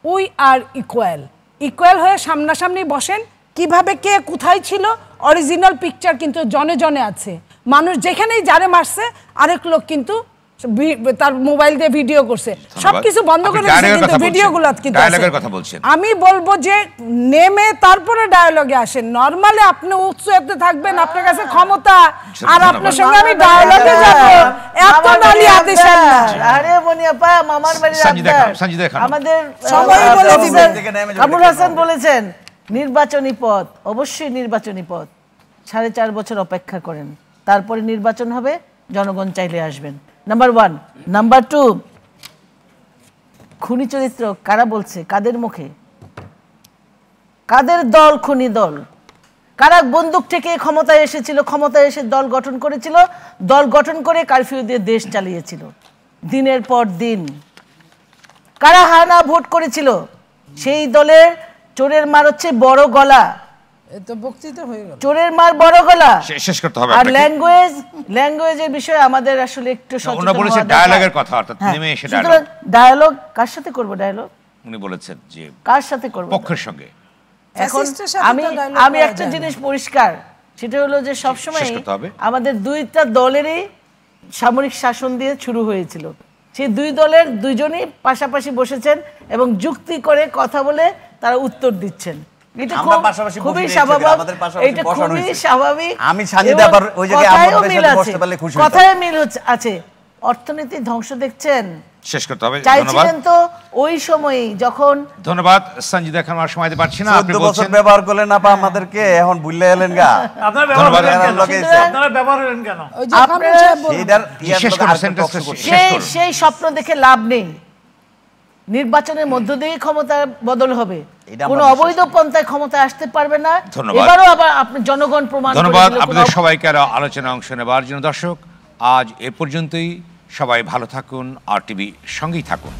উই আর ইকুয়াল হয়ে সামনাসামনি বসেন। কিভাবে কে কোথায় ছিল অরিজিনাল পিকচার কিন্তু জনে জনে আছে। মানুষ যেখানেই যারে মারছে আরেক লোক কিন্তু তার মোবাইল দিয়ে ভিডিও করছে, সবকিছু বন্ধ করে দিয়েছে, কিন্তু ভিডিওগুলো কিন্তু ডায়ালগের কথা বলছেন। আমি বলবো যে নেমে তারপরে ডায়ালগে আসেন। নরমালি আপনি উৎসাহিত থাকবেন, আপনার কাছে ক্ষমতা, আর আপনার সঙ্গে আমি ডায়ালগে যাব, এত নালি আদেশেন না। আরে মনিয়াপা মামার বাড়ির সঞ্জিদা খান আমাদের সবাই বলে দিবেন। কামরুল হাসান বলেছেন নির্বাচনী পথ, অবশ্যই নির্বাচনী পথ। 4.5 বছর অপেক্ষা করেন, তারপরে নির্বাচন হবে, জনগণ চাইলে আসবেন। নাম্বার 1। নাম্বার 2, খুনি চরিত্র কারা বলছে, কাদের মুখে, কাদের দল খুনি দল, কারা বন্দুক থেকে ক্ষমতায় এসেছিল, ক্ষমতায় এসে দল গঠন করেছিল, দল গঠন করে কারফিউ দিয়ে দেশ চালিয়েছিল দিনের পর দিন, কারা হানা ভোট করেছিল, সেই দলের চোরের মার হচ্ছে বড় গলা, তো বক্তৃতা হয়ে গেল, চোরের মার বড় গলা। শেষ করতে হবে। আর ল্যাঙ্গুয়েজের বিষয়ে আমাদের আসলে একটু সচেতন উনি বলেছেন ডায়ালগের কথা, অর্থাৎ নেমে এসে ডায়ালগ। ডায়ালগ কার সাথে করব? ডায়ালগ উনি বলেছেন যে কার সাথে করব? পক্ষের সঙ্গে। এখন আমি একটা জিনিস পরিষ্কার, সেটা হলো যে সবসময় আমাদের দুইটা দলেরই সামরিক শাসন দিয়ে শুরু হয়েছিল। সেই দুই দলের দুইজনই পাশাপাশি বসেছেন এবং যুক্তি করে কথা বলে তারা উত্তর দিচ্ছেন। এটা খুবই স্বাভাবিক, এটা খুবই স্বাভাবিক। আমি সাজিদা আবার ওই জায়গায় আমাদের সাথে বসতে পারলে খুশি হই। কথায় মিল আছে। অর্থনীতি ধ্বংস দেখছেন, শেষ করতে হবে। চাইছিলেন তো ওই সময়ই যখন। ধন্যবাদ সঞ্জিদা খান, আর সময় দিতে পারছি না। আপনি 14 বলছেন বছর ব্যবহার করলেন আপা আমাদেরকে, এখন ভুলে এলেন গা। আপনারা ব্যবহার করেন কেন? সেই স্বপ্ন দেখে লাভ নেই। নির্বাচনের মধ্য দিয়ে ক্ষমতা বদল হবে, কোনো অবৈধ পন্থায় ক্ষমতা আসতে পারবে না। এবারও আবার আপনি জনগণ প্রমাণ করে। ধন্যবাদ আপনাদের সবাইকে আলোচনা অংশ নেবার জন্য। দর্শক, আজ এ পর্যন্তই। সবাই ভালো থাকুন, আর টিভি সঙ্গেই থাকুন।